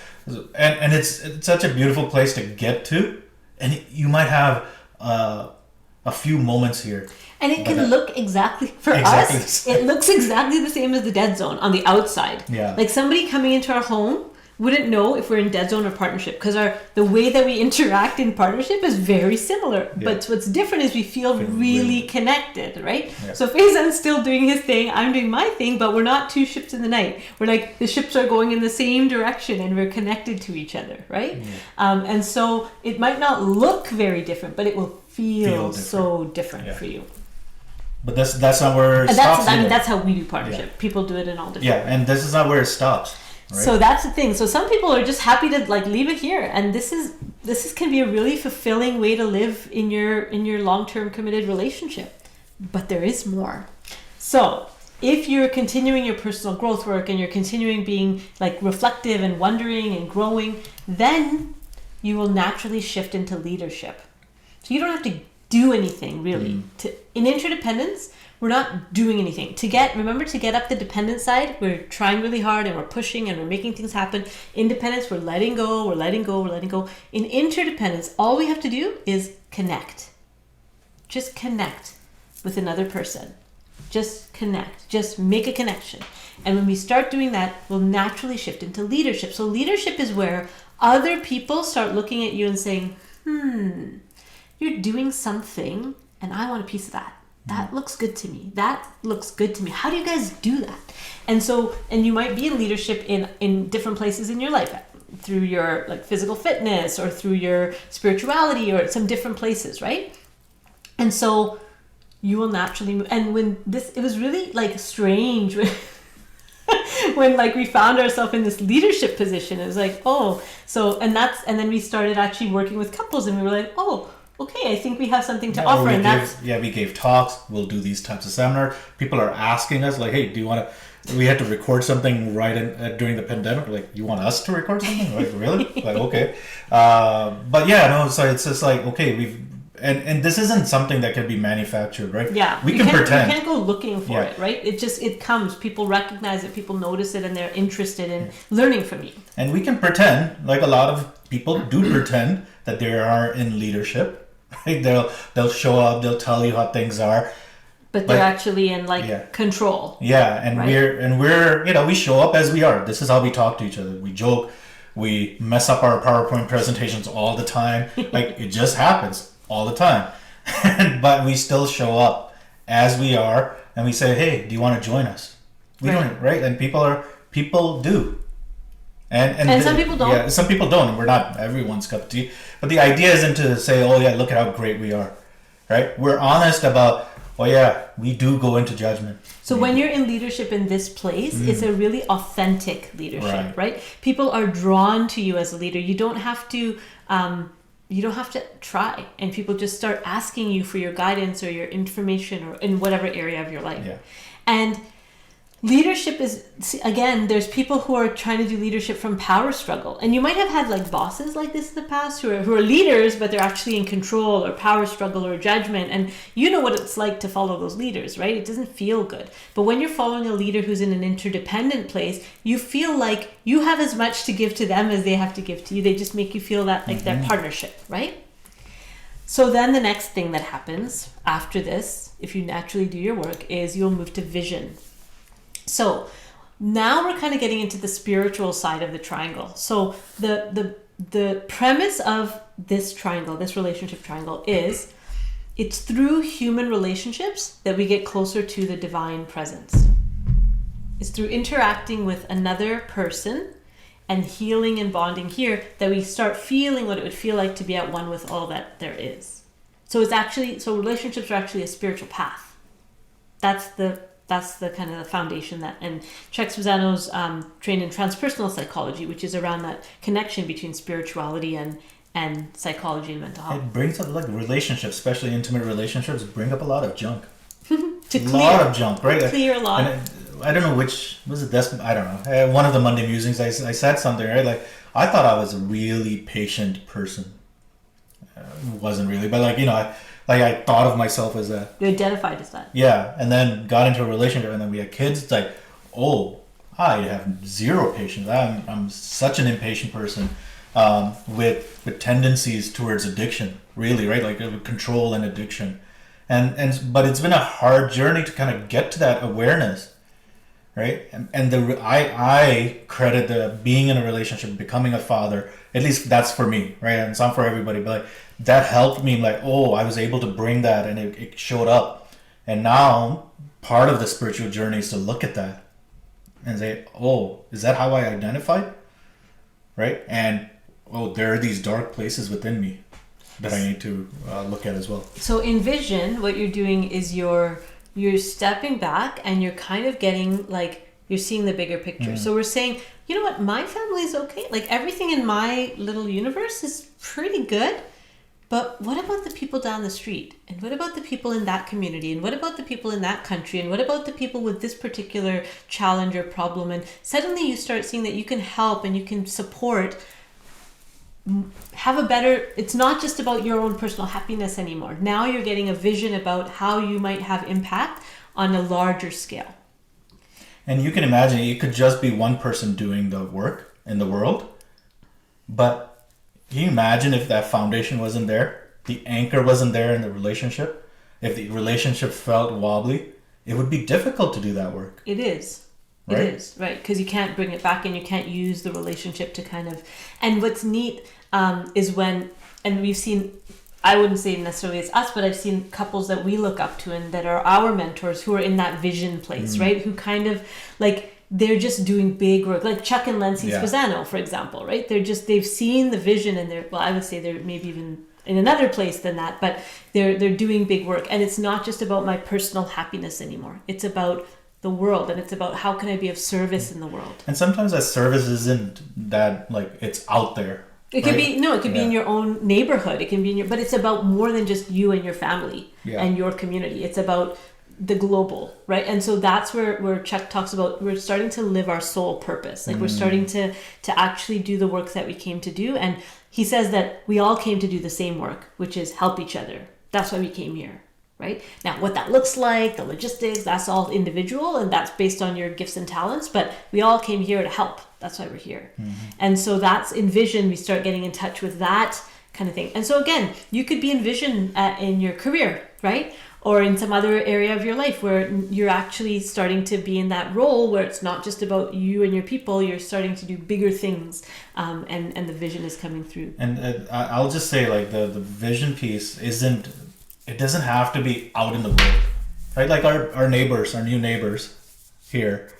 And it's such a beautiful place to get to. And you might have a few moments here. And it can look exactly, for us, it looks exactly the same as the dead zone on the outside. Yeah. Like somebody coming into our home wouldn't know if we're in dead zone or partnership because the way that we interact in partnership is very similar. Yeah. But what's different is we feel really connected, right? Yeah. So Faizan's still doing his thing, I'm doing my thing, but we're not two ships in the night. We're like, the ships are going in the same direction and we're connected to each other, right? Yeah. And so it might not look very different, but it will feel so different for you. But that's not where it stops. That's how we do partnership. Yeah. People do it in all different ways. Yeah, and this is not where it stops. Right? So that's the thing. So some people are just happy to like leave it here, and this can be a really fulfilling way to live in your long-term committed relationship. But there is more. So if you're continuing your personal growth work and you're continuing being like reflective and wondering and growing, then you will naturally shift into leadership. So you don't have to do anything really. In interdependence, we're not doing anything. Remember to get up the dependent side, we're trying really hard and we're pushing and we're making things happen. Independence, we're letting go. In interdependence, all we have to do is connect. Just connect with another person. Just connect. Just make a connection. And when we start doing that, we'll naturally shift into leadership. So leadership is where other people start looking at you and saying, you're doing something and I want a piece of that. That looks good to me. How do you guys do that? And you might be in leadership in different places in your life, through your like physical fitness or through your spirituality or some different places, right? And so you will naturally move. And it was really like strange when like we found ourselves in this leadership position. It was like, and then we started actually working with couples and we were like, okay, I think we have something to offer. We gave talks. We'll do these types of seminars. People are asking us, like, hey, do you want to... We had to record something during the pandemic. Like, you want us to record something? Like, really? Like, okay. But yeah, no, so it's just like, okay, and this isn't something that can be manufactured, right? Yeah. We can pretend. You can't go looking for it, right? It comes. People recognize it. People notice it and they're interested in learning from you. And we can pretend, like a lot of people do pretend that they are in leadership. Right? They'll show up, they'll tell you how things are, but they're actually in control. Yeah, and right? we're we show up as we are. This is how we talk to each other. We joke, we mess up our PowerPoint presentations all the time. Like it just happens all the time. But we still show up as we are and we say, "Hey, do you want to join us?" We don't, right? And people do. And some people don't. Yeah, some people don't. And we're not everyone's cup of tea. But the idea isn't to say, oh yeah, look at how great we are. Right? We're honest about, oh yeah, we do go into judgment. So when you're in leadership in this place, it's a really authentic leadership, right? People are drawn to you as a leader. You don't have to try, and people just start asking you for your guidance or your information or in whatever area of your life. Yeah. And Leadership is, again, there's people who are trying to do leadership from power struggle. And you might have had like bosses like this in the past who are leaders, but they're actually in control or power struggle or judgment. And you know what it's like to follow those leaders, right? It doesn't feel good. But when you're following a leader who's in an interdependent place, you feel like you have as much to give to them as they have to give to you. They just make you feel that like that partnership, right? So then the next thing that happens after this, if you naturally do your work, is you'll move to vision. So now we're kind of getting into the spiritual side of the triangle. So the premise of this triangle, this relationship triangle, is it's through human relationships that we get closer to the divine presence. It's through interacting with another person and healing and bonding here that we start feeling what it would feel like to be at one with all that there is. So relationships are actually a spiritual path. That's the kind of the foundation that, and Spezzano's trained in transpersonal psychology, which is around that connection between spirituality and psychology and mental health. It brings up, like, relationships, especially intimate relationships, bring up a lot of junk. To clear. A lot of junk, right? Clear a lot. And I don't know which, was it this, I don't know. One of the Monday musings, I said something, right? Like, I thought I was a really patient person. Wasn't really, but like, you know, I thought of myself as that. You identified as that. Yeah, and then got into a relationship, and then we had kids. It's like, oh, I have zero patience. I'm such an impatient person, with tendencies towards addiction. Really, right? Like control and addiction, but it's been a hard journey to kind of get to that awareness, right? And I credit the being in a relationship, becoming a father. At least that's for me, right? And it's not for everybody, but like, that helped me, like, oh, I was able to bring that, and it showed up. And now part of the spiritual journey is to look at that and say, oh, is that how I identified? Right? And, oh, there are these dark places within me that I need to look at as well. So in vision, what you're doing is you're stepping back and you're kind of getting, like, you're seeing the bigger picture. So we're saying, you know what, my family is okay. Like, everything in my little universe is pretty good. But what about the people down the street? And what about the people in that community? And what about the people in that country? And what about the people with this particular challenge or problem? And suddenly you start seeing that you can help and you can support, have a better, it's not just about your own personal happiness anymore. Now you're getting a vision about how you might have impact on a larger scale. And you can imagine it could just be one person doing the work in the world, but can you imagine if that foundation wasn't there, the anchor wasn't there in the relationship, if the relationship felt wobbly, it would be difficult to do that work. It is. Right? It is, right? Because you can't bring it back and you can't use the relationship to kind of... And what's neat is when... And we've seen... I wouldn't say necessarily it's us, but I've seen couples that we look up to and that are our mentors who are in that vision place, right? Who kind of like... They're just doing big work, like Chuck and Lindsay Spezzano, for example, right? They've seen the vision, and I would say they're maybe even in another place than that, but they're doing big work. And it's not just about my personal happiness anymore. It's about the world, and it's about how can I be of service in the world. And sometimes that service isn't that, like, it's out there. It could be, no, it could be in your own neighborhood. It can be but it's about more than just you and your family and your community. It's about the global, right? And so that's where Chuck talks about we're starting to live our soul purpose. Like we're starting to actually do the work that we came to do. And he says that we all came to do the same work, which is help each other. That's why we came here, right? Now, what that looks like, the logistics, that's all individual and that's based on your gifts and talents, but we all came here to help. That's why we're here. And so that's in vision, we start getting in touch with that kind of thing. And so again, you could be in vision in your career, right? Or in some other area of your life where you're actually starting to be in that role where it's not just about you and your people, you're starting to do bigger things, and the vision is coming through. And I'll just say, like, the vision piece it doesn't have to be out in the world, right? Like our neighbors, our new neighbors here,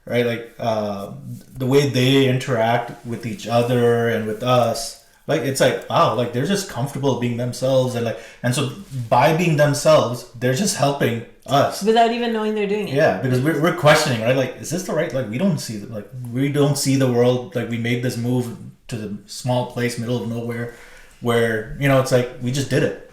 right? Like the way they interact with each other and with us, like, it's like, wow, like, they're just comfortable being themselves. And so by being themselves, they're just helping us. Without even knowing they're doing it. Yeah, because we're questioning, right? Like, is this the right, like, we don't see the world. Like, we made this move to the small place, middle of nowhere, where, you know, it's like, we just did it.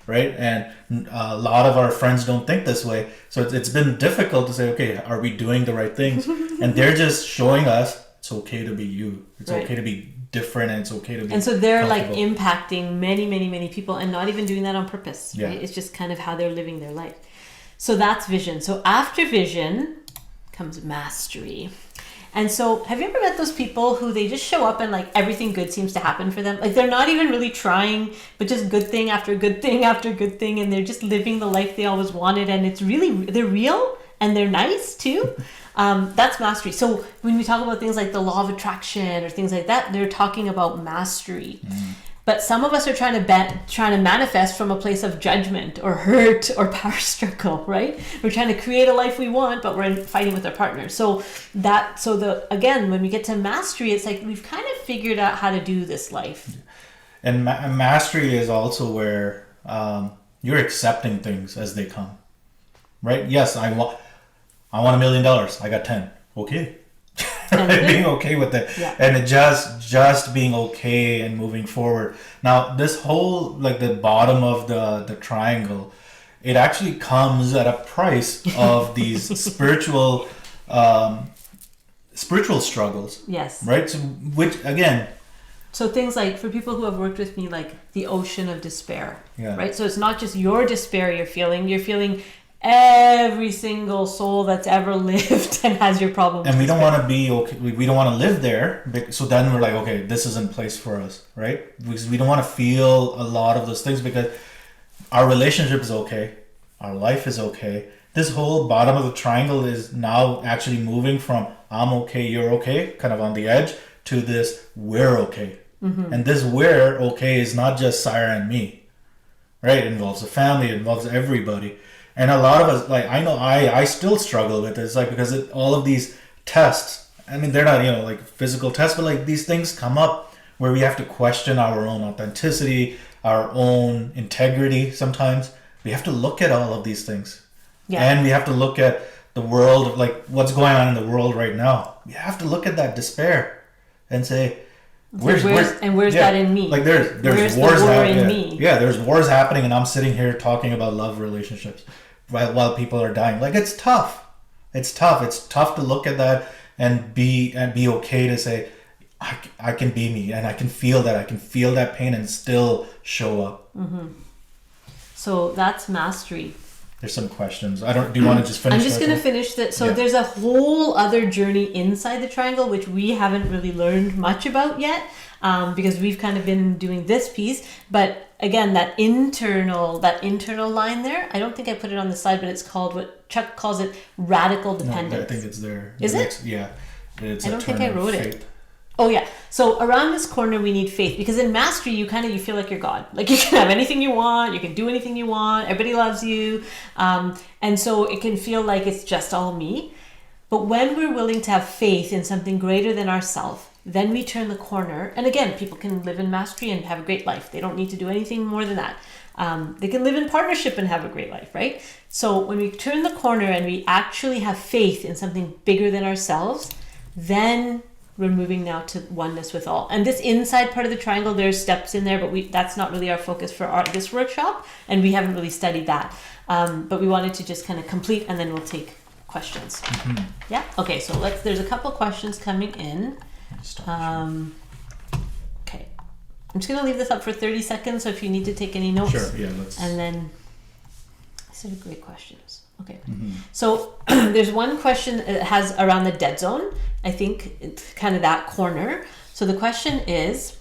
right? And a lot of our friends don't think this way. So it's been difficult to say, okay, are we doing the right things? And they're just showing us it's okay to be you. It's Right. okay to be different, and it's okay to be And so they're like comfortable. impacting many, many, many people and not even doing that on purpose, Yeah. right? It's just kind of how they're living their life. So that's vision. So after vision comes mastery. And so have you ever met those people who they just show up and like everything good seems to happen for them? Like they're not even really trying, but just good thing after good thing after good thing. And they're just living the life they always wanted. And it's really, they're real and they're nice too. That's mastery. So when we talk about things like the law of attraction or things like that, they're talking about mastery. But some of us are trying to manifest from a place of judgment or hurt or power struggle, right? We're trying to create a life we want, but we're fighting with our partner. Again, when we get to mastery, it's like we've kind of figured out how to do this life. And mastery is also where you're accepting things as they come, right? Yes, I want $1 million. I got 10. Okay. Right? Being okay with it. Yeah. And it just being okay and moving forward. Now, this whole, like the bottom of the triangle, it actually comes at a price of these spiritual struggles. Yes. Right? So, which, again, So things like, for people who have worked with me, like the ocean of despair, Yeah. right? So it's not just your despair you're feeling every single soul that's ever lived and has your problem. and we don't want to be okay. We don't want to live there. So then we're like, okay, this isn't place for us, right? Because we don't want to feel a lot of those things because our relationship is okay, our life is okay. This whole bottom of the triangle is now actually moving from I'm okay, you're okay, kind of on the edge, to this we're okay. And this we're okay is not just Saira and me, right? It involves the family, it involves everybody. And a lot of us, like, I know I still struggle with it. It's like, because all of these tests, I mean, they're not, like physical tests, but like these things come up where we have to question our own authenticity, our own integrity. Sometimes we have to look at all of these things. Yeah. And we have to look at the world, like what's going on in the world right now. We have to look at that despair and say, where's that in me? Like there's Where's the wars war happening. in Yeah. me? Yeah, there's wars happening, and I'm sitting here talking about love relationships while people are dying. Like it's tough. It's tough. It's tough to look at that and be okay to say, I can be me, and I can feel that. I can feel that pain and still show up. So that's mastery. There's some questions. Do you want to just finish? I'm just going to finish that. So Yeah. there's a whole other journey inside the triangle, which we haven't really learned much about yet, because we've kind of been doing this piece. But again, that internal line there, I don't think I put it on the slide, but it's called, what Chuck calls it, radical dependence. No, I think it's there. Is it? Yeah. It's I don't think I turn of wrote faith. it. Oh yeah. So around this corner we need faith, because in mastery you feel like you're God. Like you can have anything you want, you can do anything you want, everybody loves you. And so it can feel like it's just all me. But when we're willing to have faith in something greater than ourselves, then we turn the corner. And again, people can live in mastery and have a great life. They don't need to do anything more than that. They can live in partnership and have a great life, right? So when we turn the corner and we actually have faith in something bigger than ourselves, then we're moving now to oneness with all. And this inside part of the triangle, there's steps in there, but that's not really our focus for this workshop, and we haven't really studied that. But we wanted to just kind of complete, and then we'll take questions. Yeah. Okay. So there's a couple questions coming in. Okay. I'm just gonna leave this up for 30 seconds. So if you need to take any notes, Sure. Yeah. and then these are great questions. Okay. So there's one question that has around the dead zone. I think it's kind of that corner. So the question is,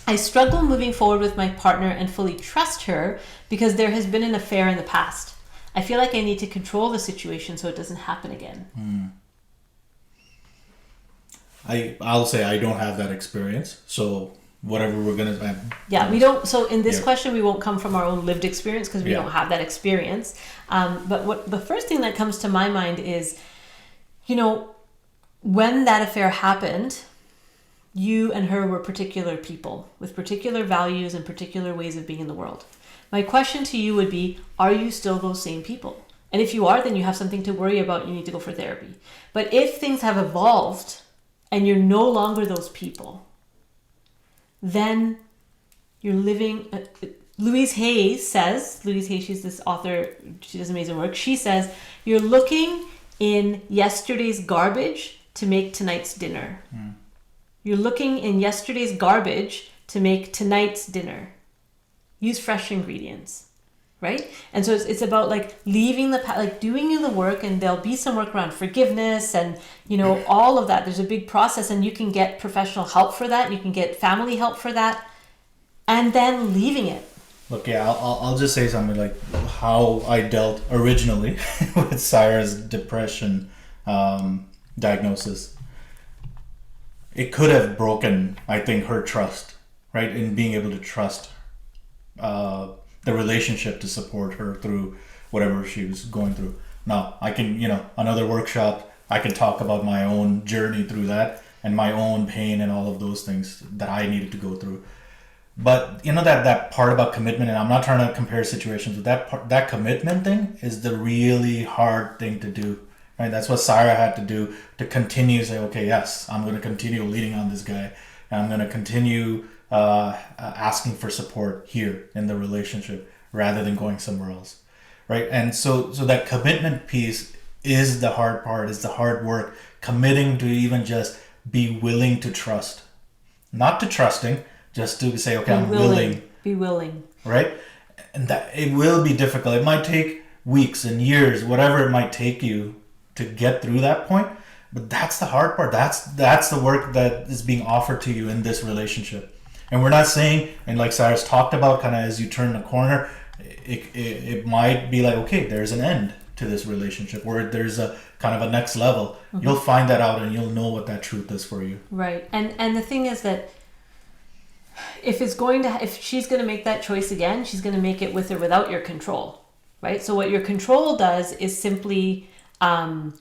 I struggle moving forward with my partner and fully trust her because there has been an affair in the past. I feel like I need to control the situation so it doesn't happen again. I'll say I don't have that experience. So whatever we're going to... Yeah, we don't... So in this Yeah. question, we won't come from our own lived experience because we Yeah. don't have that experience. But the first thing that comes to my mind is, when that affair happened, you and her were particular people with particular values and particular ways of being in the world. My question to you would be, are you still those same people? And if you are, then you have something to worry about. You need to go for therapy. But if things have evolved and you're no longer those people, then you're living, Louise Hay, she's this author, she does amazing work. She says, you're looking in yesterday's garbage to make tonight's dinner. You're looking in yesterday's garbage to make tonight's dinner. Use fresh ingredients, right? And so it's about like leaving like doing the work, and there'll be some work around forgiveness and, you know, all of that. There's a big process, and you can get professional help for that. You can get family help for that, and then leaving it. Look, yeah, I'll just say something like how I dealt originally with Saira's depression diagnosis. It could have broken, I think, her trust, right? In being able to trust the relationship to support her through whatever she was going through. Now, I can, you know, another workshop, I can talk about my own journey through that and my own pain and all of those things that I needed to go through. But you know, that part about commitment, and I'm not trying to compare situations, but that commitment thing is the really hard thing to do, right? That's what Saira had to do to continue to say, okay, yes, I'm going to continue leaning on this guy, and I'm going to continue asking for support here in the relationship rather than going somewhere else, right? And so that commitment piece is the hard part, is the hard work, committing to even just be willing to trust, not to trusting, just to say, okay, I'm willing. Be willing. Right? And that it will be difficult. It might take weeks and years, whatever it might take you to get through that point. But that's the hard part. That's the work that is being offered to you in this relationship. And we're not saying, and like Saira's talked about, kind of as you turn the corner, it might be like, okay, there's an end to this relationship, where there's a kind of a next level. Mm-hmm. You'll find that out, and you'll know what that truth is for you. Right. And the thing is that if she's going to make that choice again, she's going to make it with or without your control, right? So what your control does is simply, I'm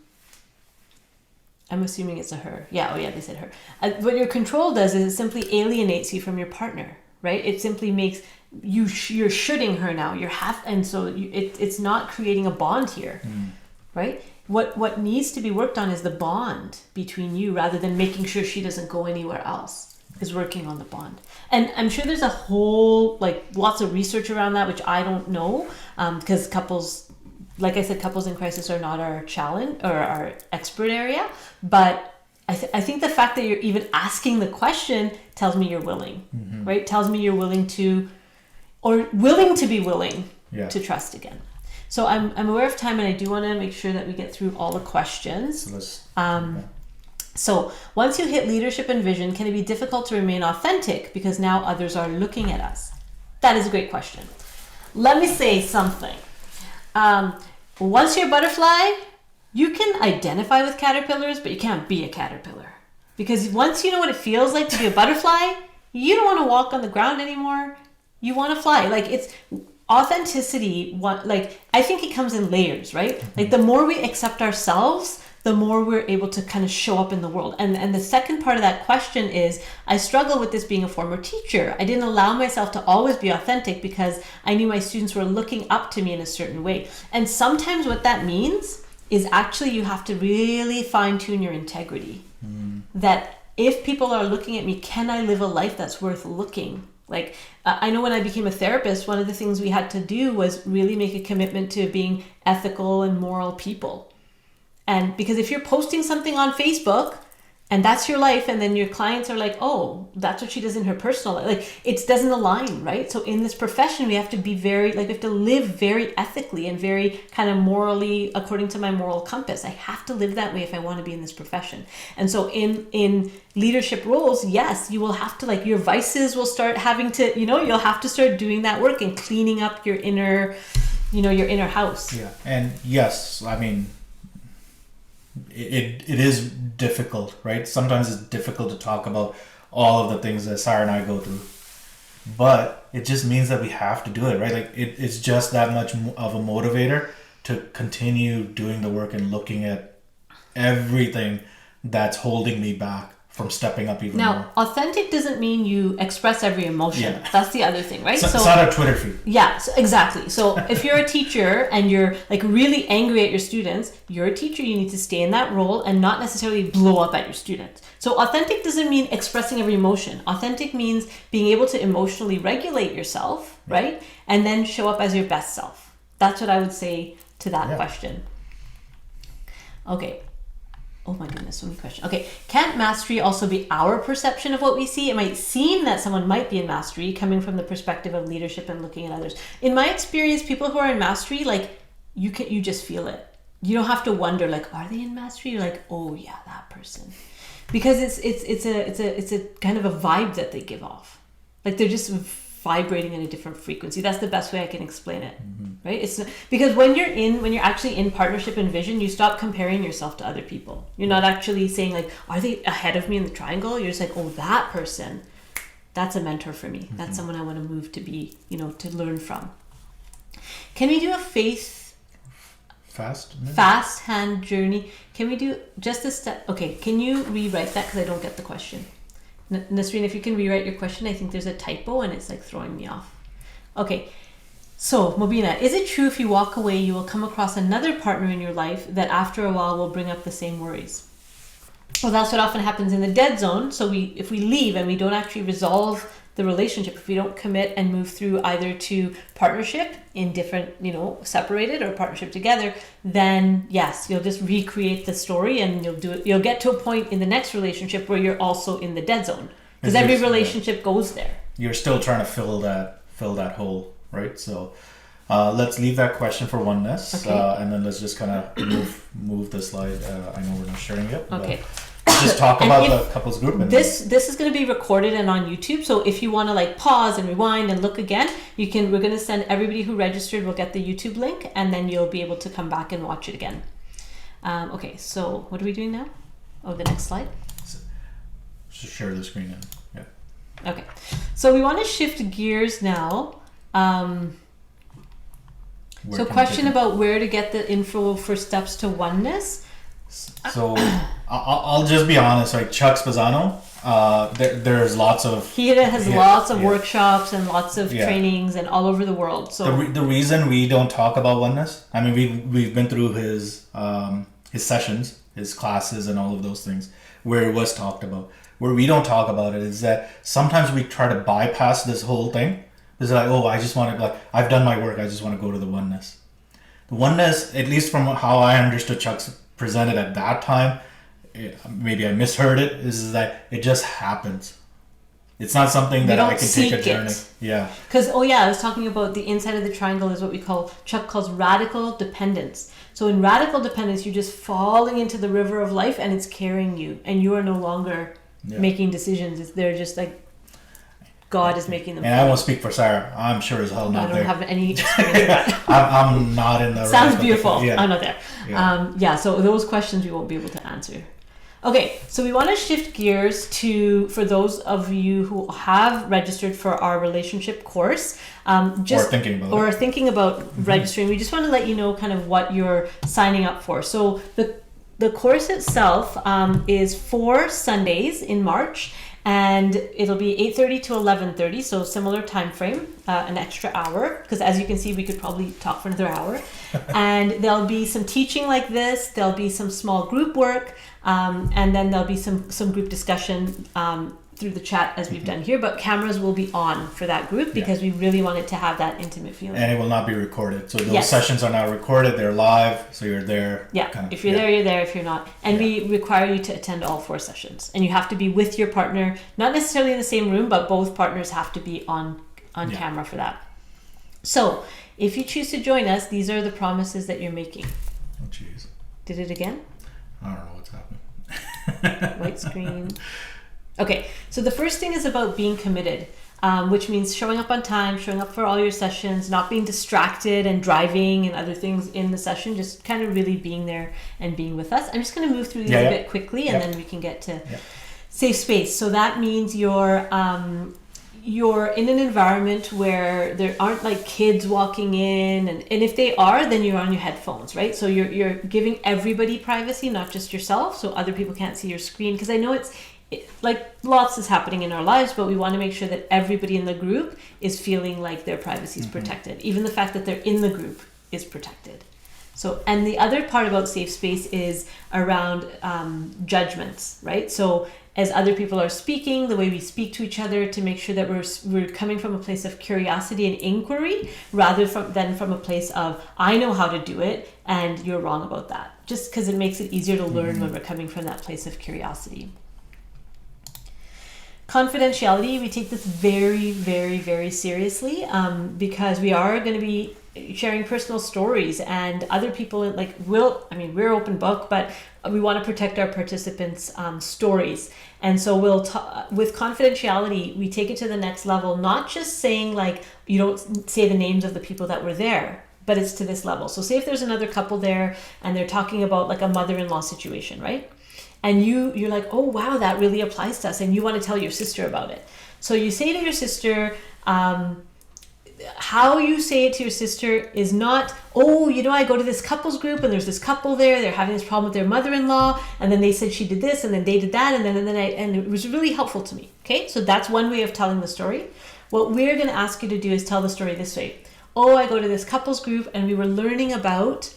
assuming it's a her. Yeah. Oh yeah, they said her. What your control does is it simply alienates you from your partner, right? It simply makes you're shoulding her now. And so it's not creating a bond here, right? What needs to be worked on is the bond between you, rather than making sure she doesn't go anywhere else. Is working on the bond. And I'm sure there's a whole, like, lots of research around that, which I don't know, because couples, like I said, couples in crisis are not our challenge or our expert area. But I think the fact that you're even asking the question tells me you're willing, right? Tells me you're willing to, or willing to be willing to trust again. So I'm aware of time, and I do want to make sure that we get through all the questions. So once you hit leadership and vision, can it be difficult to remain authentic because now others are looking at us? That is a great question. Let me say something. Once you're a butterfly, you can identify with caterpillars, but you can't be a caterpillar. Because once you know what it feels like to be a butterfly, you don't want to walk on the ground anymore. You want to fly. Like, it's authenticity. I think it comes in layers, right? Like, the more we accept ourselves, the more we're able to kind of show up in the world. And the second part of that question is, I struggle with this being a former teacher. I didn't allow myself to always be authentic because I knew my students were looking up to me in a certain way. And sometimes what that means is actually you have to really fine tune your integrity. That if people are looking at me, can I live a life that's worth looking? Like, I know when I became a therapist, one of the things we had to do was really make a commitment to being ethical and moral people. And because if you're posting something on Facebook and that's your life, and then your clients are like, oh, that's what she does in her personal life, like, it doesn't align, right? So in this profession, we have to be we have to live very ethically and very kind of morally, according to my moral compass. I have to live that way if I want to be in this profession. And so in leadership roles, yes, you will have to, like, your vices will start having to, you'll have to start doing that work and cleaning up your inner house. Yeah. And yes, I mean, it is difficult, right? Sometimes it's difficult to talk about all of the things that Saira and I go through, but it just means that we have to do it, right? Like, it's just that much of a motivator to continue doing the work and looking at everything that's holding me back from stepping up even more. Now, authentic doesn't mean you express every emotion. Yeah. That's the other thing, right? So it's not a Twitter feed. Yeah, exactly. So if you're a teacher and you're, like, really angry at your students, you're a teacher, you need to stay in that role and not necessarily blow up at your students. So authentic doesn't mean expressing every emotion. Authentic means being able to emotionally regulate yourself right? And then show up as your best self. That's what I would say to that question. Okay. Oh my goodness, so many questions. Okay, can't mastery also be our perception of what we see? It might seem that someone might be in mastery coming from the perspective of leadership and looking at others. In my experience, people who are in mastery, like you just feel it. You don't have to wonder, like, are they in mastery? You're like, oh yeah, that person, because it's a kind of a vibe that they give off. Like they're just vibrating in a different frequency. That's the best way I can explain it, right? It's because when you're actually in partnership and vision, you stop comparing yourself to other people. You're not actually saying like, are they ahead of me in the triangle? You're just like, oh, that person, that's a mentor for me. That's someone I want to move to be, to learn from. Can we do a fast hand journey? Can we do just a step? Okay, can you rewrite that, because I don't get the question. Nasreen, if you can rewrite your question, I think there's a typo and it's like throwing me off. Okay, so Mobina, is it true if you walk away, you will come across another partner in your life that after a while will bring up the same worries? Well, that's what often happens in the dead zone. So if we leave and we don't actually resolve the relationship, if we don't commit and move through either to partnership in different, separated, or partnership together, then yes, you'll just recreate the story and you'll get to a point in the next relationship where you're also in the dead zone, because every relationship goes there. You're still trying to fill that hole, right? So let's leave that question for Oneness, and then let's just kind of move the slide. I know we're not sharing it. Okay. Just talk about the couples group. And this is going to be recorded and on YouTube. So if you want to like pause and rewind and look again, you can. We're going to send everybody who registered. We'll get the YouTube link, and then you'll be able to come back and watch it again. Okay. So what are we doing now? Oh, the next slide. Just share the screen. Okay. So we want to shift gears now. So question about where to get the info for steps to oneness. So I'll just be honest, like Chuck Spezzano, there's lots of... He has lots of workshops and lots of trainings and all over the world. So the reason we don't talk about oneness, I mean, we've been through his sessions, his classes and all of those things where it was talked about. Where we don't talk about it is that sometimes we try to bypass this whole thing. It's like, oh, I just want to, like, I've done my work, I just want to go to the oneness. The oneness, at least from how I understood Chuck's presented at that time, maybe I misheard it, is that it just happens. It's not something that I can take a journey. Yeah. Because, I was talking about the inside of the triangle is what Chuck calls radical dependence. So in radical dependence, you're just falling into the river of life and it's carrying you, and you are no longer making decisions. They're just like God is making them. And I won't speak for Saira. I'm sure as hell not there. I don't have any experience with that. I'm not in the... Sounds beautiful. I'm not there. So those questions we won't be able to answer. Okay, so we want to shift gears for those of you who have registered for our relationship course, or thinking about registering. We just want to let you know kind of what you're signing up for. So the course itself is 4 Sundays in March, and it'll be 8:30 to 11:30, so similar time frame, an extra hour, because as you can see, we could probably talk for another hour. And there'll be some teaching like this, there'll be some small group work, and then there'll be some group discussion through the chat as we've done here, but cameras will be on for that group because we really wanted to have that intimate feeling. And it will not be recorded. So those sessions are now recorded, they're live, so you're there. Yeah, if you're there, you're there. If you're not. And we require you to attend all 4 sessions. And you have to be with your partner, not necessarily in the same room, but both partners have to be on camera for that. So if you choose to join us, these are the promises that you're making. Oh, jeez. Did it again? I don't know what's happening. White screen. Okay, so the first thing is about being committed, which means showing up on time, showing up for all your sessions, not being distracted and driving and other things in the session, just kind of really being there and being with us. I'm just going to move through these a bit quickly, and then we can get to safe space. So that means you're in an environment where there aren't like kids walking in, and if they are, then you're on your headphones, right? So you're giving everybody privacy, not just yourself, so other people can't see your screen, because I know like lots is happening in our lives, but we want to make sure that everybody in the group is feeling like their privacy is protected. Even the fact that they're in the group is protected. So, and the other part about safe space is around judgments, right? So as other people are speaking, the way we speak to each other, to make sure that we're coming from a place of curiosity and inquiry rather than from a place of, I know how to do it and you're wrong about that. Just because it makes it easier to learn when we're coming from that place of curiosity. Confidentiality, we take this very, very, very seriously because we are going to be sharing personal stories, and other people we're open book, but we want to protect our participants' stories. And so with confidentiality, we take it to the next level, not just saying like, you don't say the names of the people that were there, but it's to this level. So say if there's another couple there and they're talking about like a mother-in-law situation, right? And you're like, oh wow, that really applies to us, and you want to tell your sister about it. So you say to your sister, how you say it to your sister is not, oh, I go to this couples group and there's this couple there, they're having this problem with their mother-in-law, and then they said she did this, and then they did that, and it was really helpful to me. Okay, so that's one way of telling the story. What we're going to ask you to do is tell the story this way. Oh, I go to this couples group and we were learning about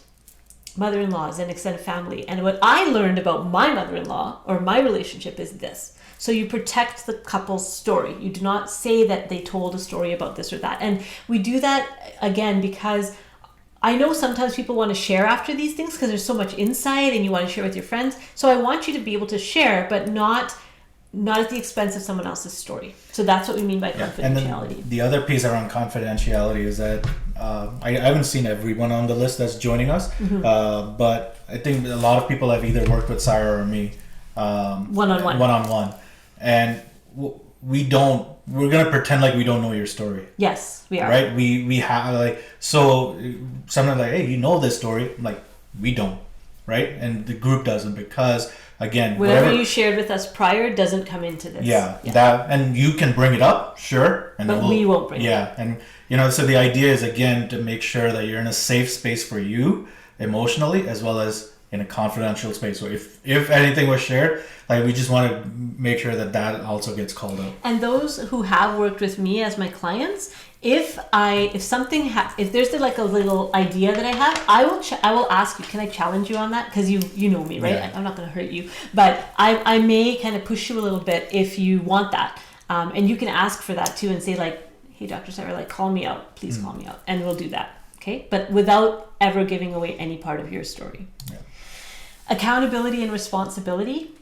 mother-in-laws and extended family, and what I learned about my mother-in-law or my relationship is this. So you protect the couple's story. You do not say that they told a story about this or that. And we do that again because I know sometimes people want to share after these things because there's so much insight and you want to share with your friends. So I want you to be able to share, but not at the expense of someone else's story. So that's what we mean by confidentiality. And then the other piece around confidentiality is that I haven't seen everyone on the list that's joining us, but I think a lot of people have either worked with Saira or me one-on-one. And we're going to pretend like we don't know your story. Yes, we are. Right? We have so someone like, hey, you know this story? I'm like, we don't. Right? And the group doesn't, because again, whatever you shared with us prior doesn't come into this. Yeah. That, and you can bring it up, sure. But we won't bring it up. And so the idea is again to make sure that you're in a safe space for you emotionally, as well as in a confidential space. So if anything was shared, we just want to make sure that also gets called out. And those who have worked with me as my clients, if there's a little idea that I have, I will ask you, can I challenge you on that? Because you know me, right? Yeah. I'm not going to hurt you, but I may kind of push you a little bit if you want that. And you can ask for that too and say like, hey, Dr. Saira, call me out, please call me out. And we'll do that. Okay. But without ever giving away any part of your story. Yeah. Accountability and responsibility.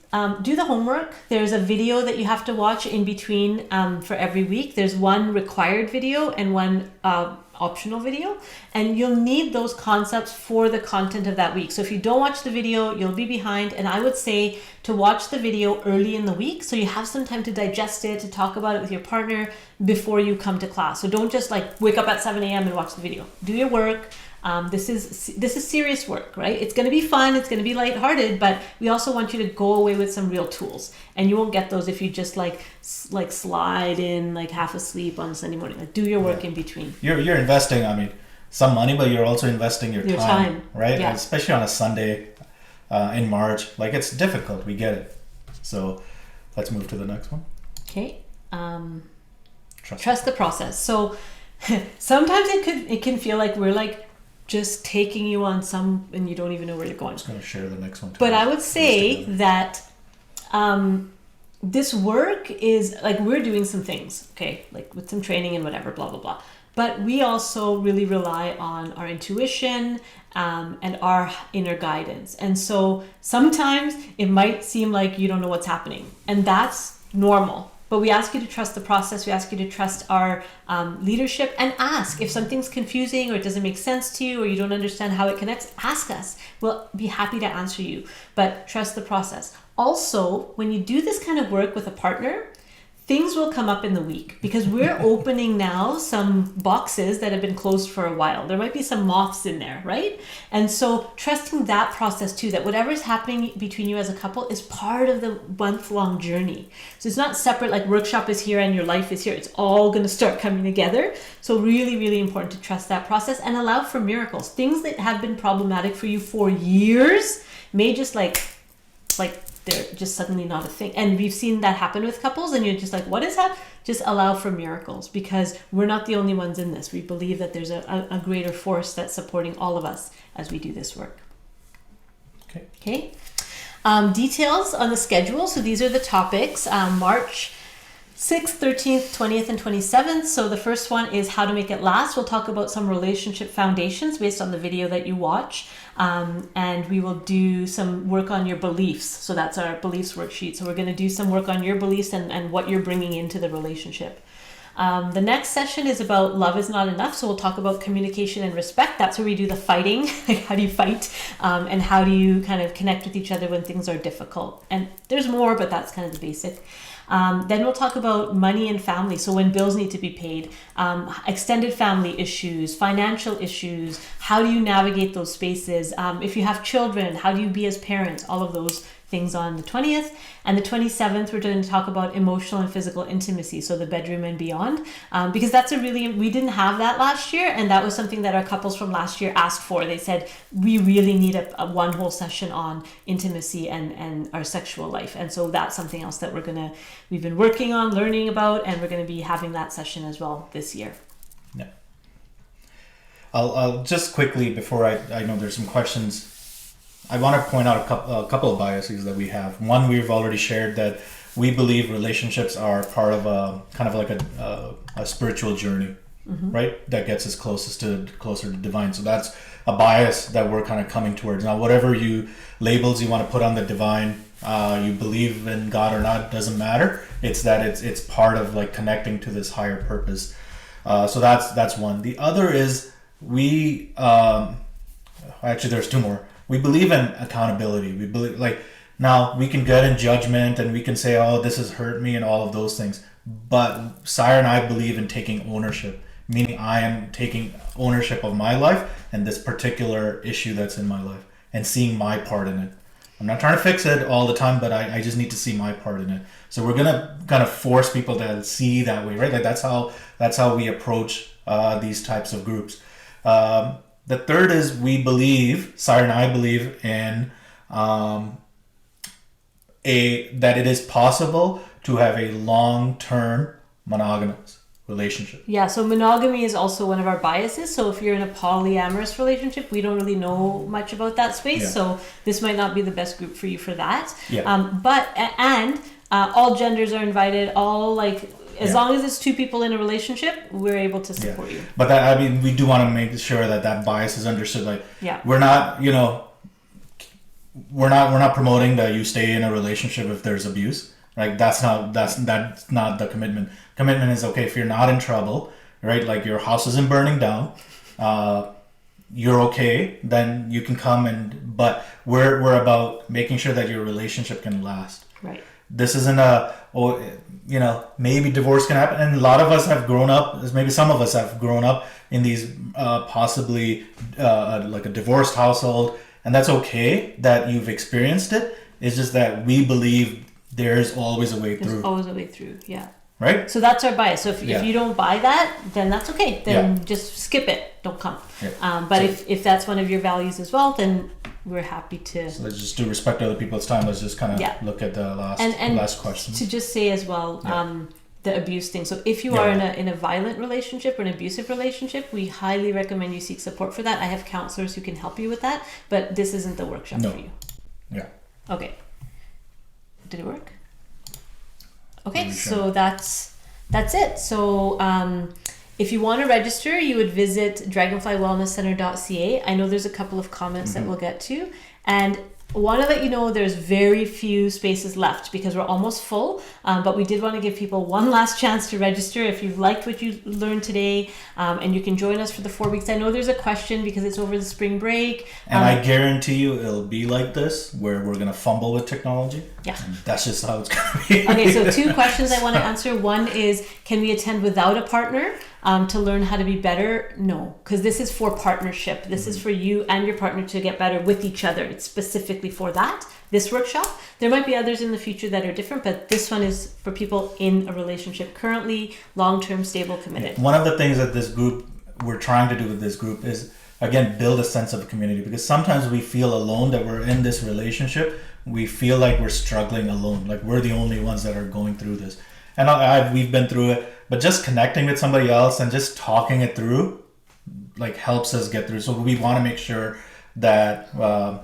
Do the homework. There's a video that you have to watch in between for every week. There's one required video and one optional video, and you'll need those concepts for the content of that week. So if you don't watch the video, you'll be behind, and I would say to watch the video early in the week so you have some time to digest it, to talk about it with your partner before you come to class. So don't just wake up at 7 a.m. and watch the video. Do your work. This is serious work, right? It's going to be fun. It's going to be lighthearted, but we also want you to go away with some real tools, and you won't get those if you just slide in half asleep on Sunday morning. Do your work in between. You're investing, some money, but you're also investing your time, right? Yeah. Especially on a Sunday in March. It's difficult. We get it. So let's move to the next one. Okay. Trust the process. So sometimes it can feel like we're just taking you on some, and you don't even know where you're going. I'm just going to share the next one too. But I would say that this work is we're doing some things, okay, with some training and whatever, blah, blah, blah. But we also really rely on our intuition and our inner guidance. And so sometimes it might seem like you don't know what's happening, and that's normal. But we ask you to trust the process. We ask you to trust our leadership, and ask if something's confusing or it doesn't make sense to you or you don't understand how it connects. Ask us. We'll be happy to answer you, but trust the process. Also, when you do this kind of work with a partner, things will come up in the week, because we're opening now some boxes that have been closed for a while. There might be some moths in there, right? And so trusting that process too, that whatever's happening between you as a couple is part of the month-long journey. So it's not separate, workshop is here and your life is here. It's all going to start coming together. So really, really important to trust that process and allow for miracles. Things that have been problematic for you for years may just they're just suddenly not a thing. And we've seen that happen with couples, and you're just what is that? just allow for miracles, because we're not the only ones in this. We believe that there's a greater force that's supporting all of us as we do this work. Okay. Details on the schedule. So these are the topics. March 6th, 13th, 20th, and 27th. So the first one is how to make it last. We'll talk about some relationship foundations based on the video that you watch. And we will do some work on your beliefs. So that's our beliefs worksheet. So we're going to do some work on your beliefs and what you're bringing into the relationship. The next session is about love is not enough. So we'll talk about communication and respect. That's where we do the fighting. Like, how do you fight? And how do you kind of connect with each other when things are difficult? And there's more, but that's kind of the basic. Then we'll talk about money and family. So when bills need to be paid, extended family issues, financial issues, how do you navigate those spaces? If you have children, how do you be as parents? All of those things on the 20th. And the 27th, we're going to talk about emotional and physical intimacy, so the bedroom and beyond, because that's we didn't have that last year, and that was something that our couples from last year asked for. They said, we really need a one whole session on intimacy and our sexual life. And so that's something else that we've been working on, learning about, and we're going to be having that session as well this year. Yeah. I'll just quickly, before I know there's some questions, I want to point out a couple of biases that we have. One, we've already shared that we believe relationships are part of a kind of like a spiritual journey, right? That gets us closer to divine. So that's a bias that we're kind of coming towards. Now, whatever labels you want to put on the divine, you believe in God or not, doesn't matter. It's that it's part of like connecting to this higher purpose. So that's one. The other is actually there's two more. We believe in accountability. We believe, now we can get in judgment and we can say, oh, this has hurt me and all of those things. But Saira and I believe in taking ownership, meaning I am taking ownership of my life and this particular issue that's in my life and seeing my part in it. I'm not trying to fix it all the time, but I just need to see my part in it. So we're going to kind of force people to see that way, right? Like that's how we approach these types of groups. The third is Saira and I believe in that it is possible to have a long-term monogamous relationship. Yeah, so monogamy is also one of our biases. So if you're in a polyamorous relationship, we don't really know much about that space. Yeah. So this might not be the best group for you for that. Yeah. But all genders are invited, as long as it's two people in a relationship, we're able to support you. But we do want to make sure that bias is understood. We're not, we're not promoting that you stay in a relationship if there's abuse. Right? That's not the commitment. Commitment is, okay, if you're not in trouble, right? Like your house isn't burning down, you're okay, then you can come but we're about making sure that your relationship can last. Right. This isn't maybe divorce can happen. And a lot of us have grown up, maybe some of us have grown up in these possibly like a divorced household. And that's okay that you've experienced it. It's just that we believe there's always a way through. There's always a way through, yeah. Right? So that's our bias. So if you don't buy that, then that's okay. Then just skip it. Don't come. Yeah. But if that's one of your values as well, then we're happy to. So let's just do respect other people's time. Let's just kind of look at the last question. To just say as well, the abuse thing. So if you are in a violent relationship or an abusive relationship, we highly recommend you seek support for that. I have counselors who can help you with that, but this isn't the workshop for you. Yeah. Okay. Did it work? Okay, so that's it. So if you want to register, you would visit dragonflywellnesscenter.ca. I know there's a couple of comments that we'll get to. And I want to let you know there's very few spaces left because we're almost full. But we did want to give people one last chance to register if you've liked what you learned today, and you can join us for the 4 weeks. I know there's a question because it's over the spring break. And I guarantee you it'll be like this where we're going to fumble with technology. Yeah. And that's just how it's going to be. Okay, so 2 questions I want to answer. One is, can we attend without a partner? To learn how to be better? No, because this is for partnership. This is for you and your partner to get better with each other. It's specifically for that, this workshop. There might be others in the future that are different, but this one is for people in a relationship currently, long-term, stable, committed. One of the things that we're trying to do with this group is, again, build a sense of community, because sometimes we feel alone that we're in this relationship. We feel like we're struggling alone, like we're the only ones that are going through this. And we've been through it, but just connecting with somebody else and just talking it through, like, helps us get through. So we want to make sure that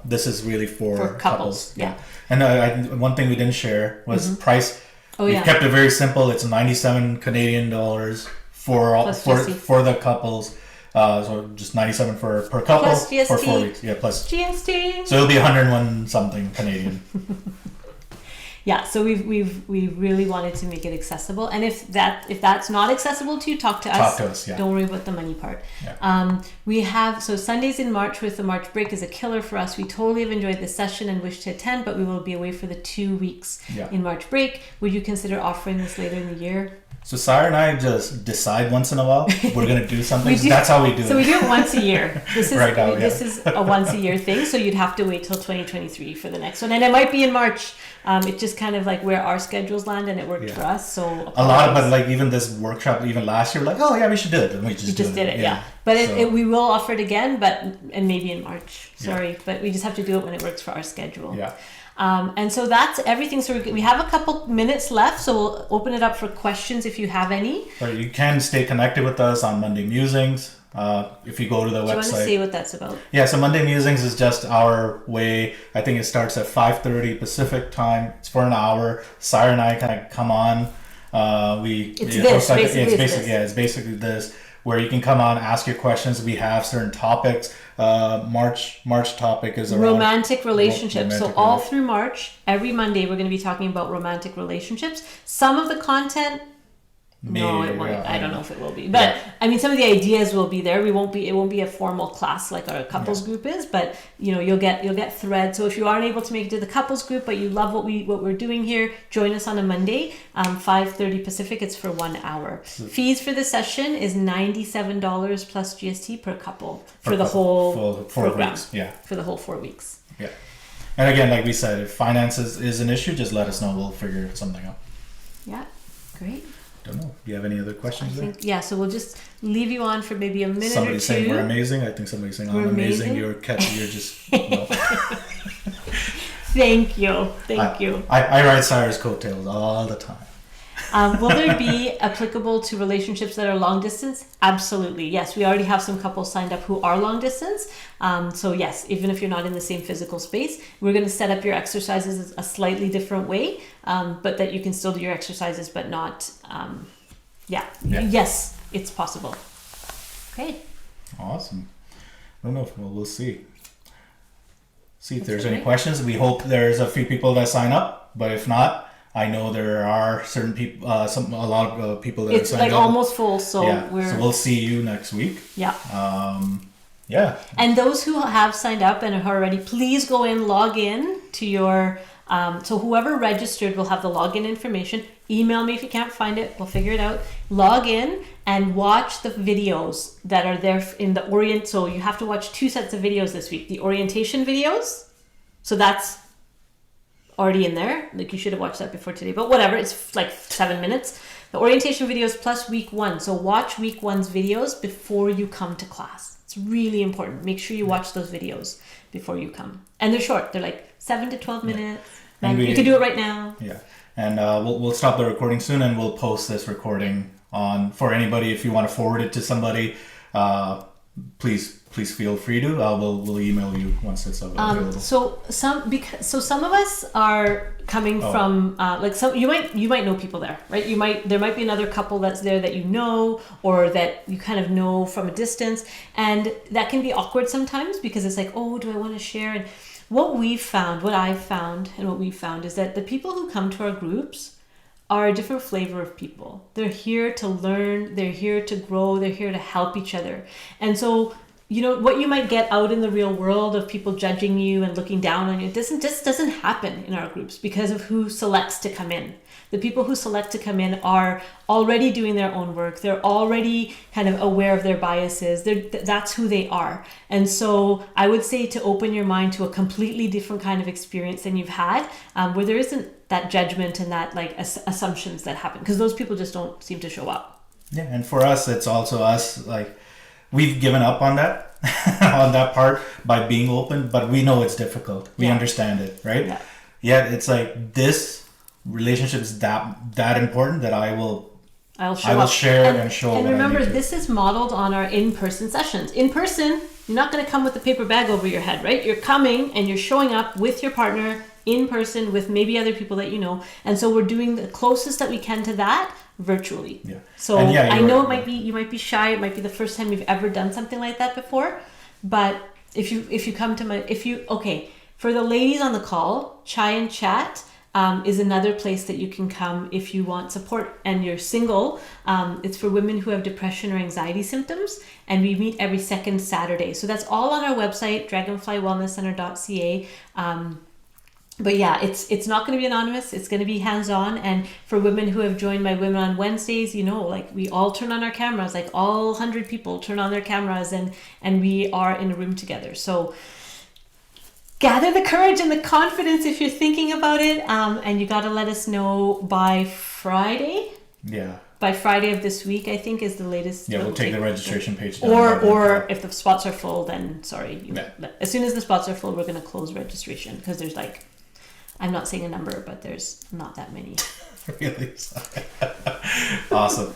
this is really for couples. Yeah. And one thing we didn't share was price. We kept it very simple. It's 97 Canadian dollars for the couples. So just 97 per couple plus GST. For 4 weeks. Yeah, plus GST. So it'll be 101 something Canadian. Yeah, so we've really wanted to make it accessible, and if that's not accessible to you, talk to us. Yeah. Don't worry about the money part. Yeah. We have Sundays in March with the March break is a killer for us. We totally have enjoyed this session and wish to attend, but we will be away for the 2 weeks in March break. Would you consider offering this later in the year? So Saira and I just decide once in a while we're going to do something. That's how we do it. So we do it once a year. This is right now, this is a once a year thing. So you'd have to wait till 2023 for the next one, and it might be in March. It's just kind of like where our schedules land, and it worked for us. So a lot of, but like even this workshop, even last year, like, oh yeah, we should do it, and we just did it. Yeah. But we will offer it again, and maybe in March. Sorry, but we just have to do it when it works for our schedule. Yeah. And so that's everything. So we have a couple minutes left, so we'll open it up for questions if you have any. But you can stay connected with us on Monday Musings. If you go to the website. Do you want to say what that's about? Yeah, so Monday Musings is just our way. I think it starts at 5:30 Pacific time. It's for an hour. Saira and I kind of come on. It's basically this, where you can come on, ask your questions. We have certain topics. March topic is around romantic relationships. All through March, every Monday, we're going to be talking about romantic relationships. Some of the content, no, it won't. I don't know if it will be, but I mean, some of the ideas will be there. It won't be a formal class like our couples group is, but you'll get threads. So if you aren't able to make it to the couples group, but you love what we're doing here, join us on a Monday, 5:30 Pacific. It's for 1 hour. Fees for the session is $97 plus GST per couple for the whole program. Weeks. Yeah, for the whole 4 weeks. Yeah, and again, like we said, if finances is an issue, just let us know. We'll figure something out. Yeah, great. Don't know. Do you have any other questions there? So we'll just leave you on for maybe a minute somebody's or two. Saying we're amazing. I think somebody's saying I'm amazing. You're just no. Thank you. I ride Saira's coattails all the time. Will there be applicable to relationships that are long distance? Absolutely. Yes, we already have some couples signed up who are long distance. So yes, even if you're not in the same physical space, we're going to set up your exercises a slightly different way, but that you can still do your exercises, but not, Yes, it's possible. Okay. Awesome. I don't know. We'll see. See if there's any questions. We hope there's a few people that sign up, but if not, I know there are certain people, a lot of people that are signed up. It's like almost full, so so we'll see you next week. Yeah. Yeah. And those who have signed up and are ready, please go in, log in to your. So whoever registered will have the login information. Email me if you can't find it. We'll figure it out. Log in and watch the videos that are there in the So you have to watch 2 sets of videos this week. The orientation videos. So that's already in there. Like, you should have watched that before today, but whatever. It's like 7 minutes. The orientation videos plus week 1. So watch week 1's videos before you come to class. It's really important. Make sure you watch those videos before you come. And they're short. They're like 7 to 12 minutes. And you can do it right now. Yeah. And we'll stop the recording soon, and we'll post this recording on for anybody. If you want to forward it to somebody, please feel free to. We'll email you once it's available. So some of us are coming from you might know people there, right? There might be another couple that's there that you know, or that you kind of know from a distance, and that can be awkward sometimes because it's like, oh, do I want to share? And what I've found is that the people who come to our groups are a different flavor of people. They're here to learn, they're here to grow, they're here to help each other. And so, what you might get out in the real world of people judging you and looking down on you, doesn't happen in our groups because of who selects to come in. The people who select to come in are already doing their own work. They're already kind of aware of their biases. That's who they are. And so I would say to open your mind to a completely different kind of experience than you've had, where there isn't that judgment and that like assumptions that happen, because those people just don't seem to show up. Yeah, and for us, it's also us, like, we've given up on that, on that part by being open, but we know it's difficult. We understand it, right? Yeah, it's like this relationships that important that I will I'll share and show. And remember, this is modeled on our in-person sessions. In person, you're not going to come with a paper bag over your head, right? You're coming and you're showing up with your partner in person with maybe other people that you know. And so we're doing the closest that we can to that virtually. Yeah. So I know you might be shy. It might be the first time you've ever done something like that before. But if you come to for the ladies on the call, Chai and Chat is another place that you can come if you want support and you're single. It's for women who have depression or anxiety symptoms, and we meet every second Saturday. So that's all on our website, dragonflywellnesscenter.ca. But yeah, it's not going to be anonymous. It's going to be hands-on. And for women who have joined my Women on Wednesdays, like we all turn on our cameras, like all 100 people turn on their cameras, and we are in a room together. So gather the courage and the confidence if you're thinking about it. And you got to let us know by Friday. Yeah. By Friday of this week, I think, is the latest. Yeah, we'll take the registration page down. Or if the spots are full, then sorry. As soon as the spots are full, we're going to close registration because there's I'm not saying a number, but there's not that many. Really? Awesome.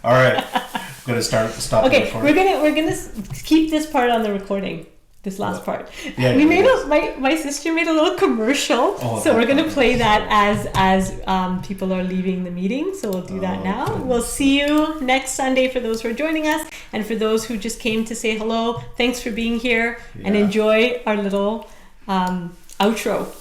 All right. I'm going to stop okay, the recording. we're gonna keep this part on the recording. This last part. Yeah, we made my sister made a little commercial, so we're gonna play that as people are leaving the meeting. So we'll do that now. Goodness. We'll see you next Sunday for those who are joining us, and for those who just came to say hello. Thanks for being here, and enjoy our little outro.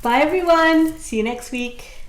Bye everyone. See you next week.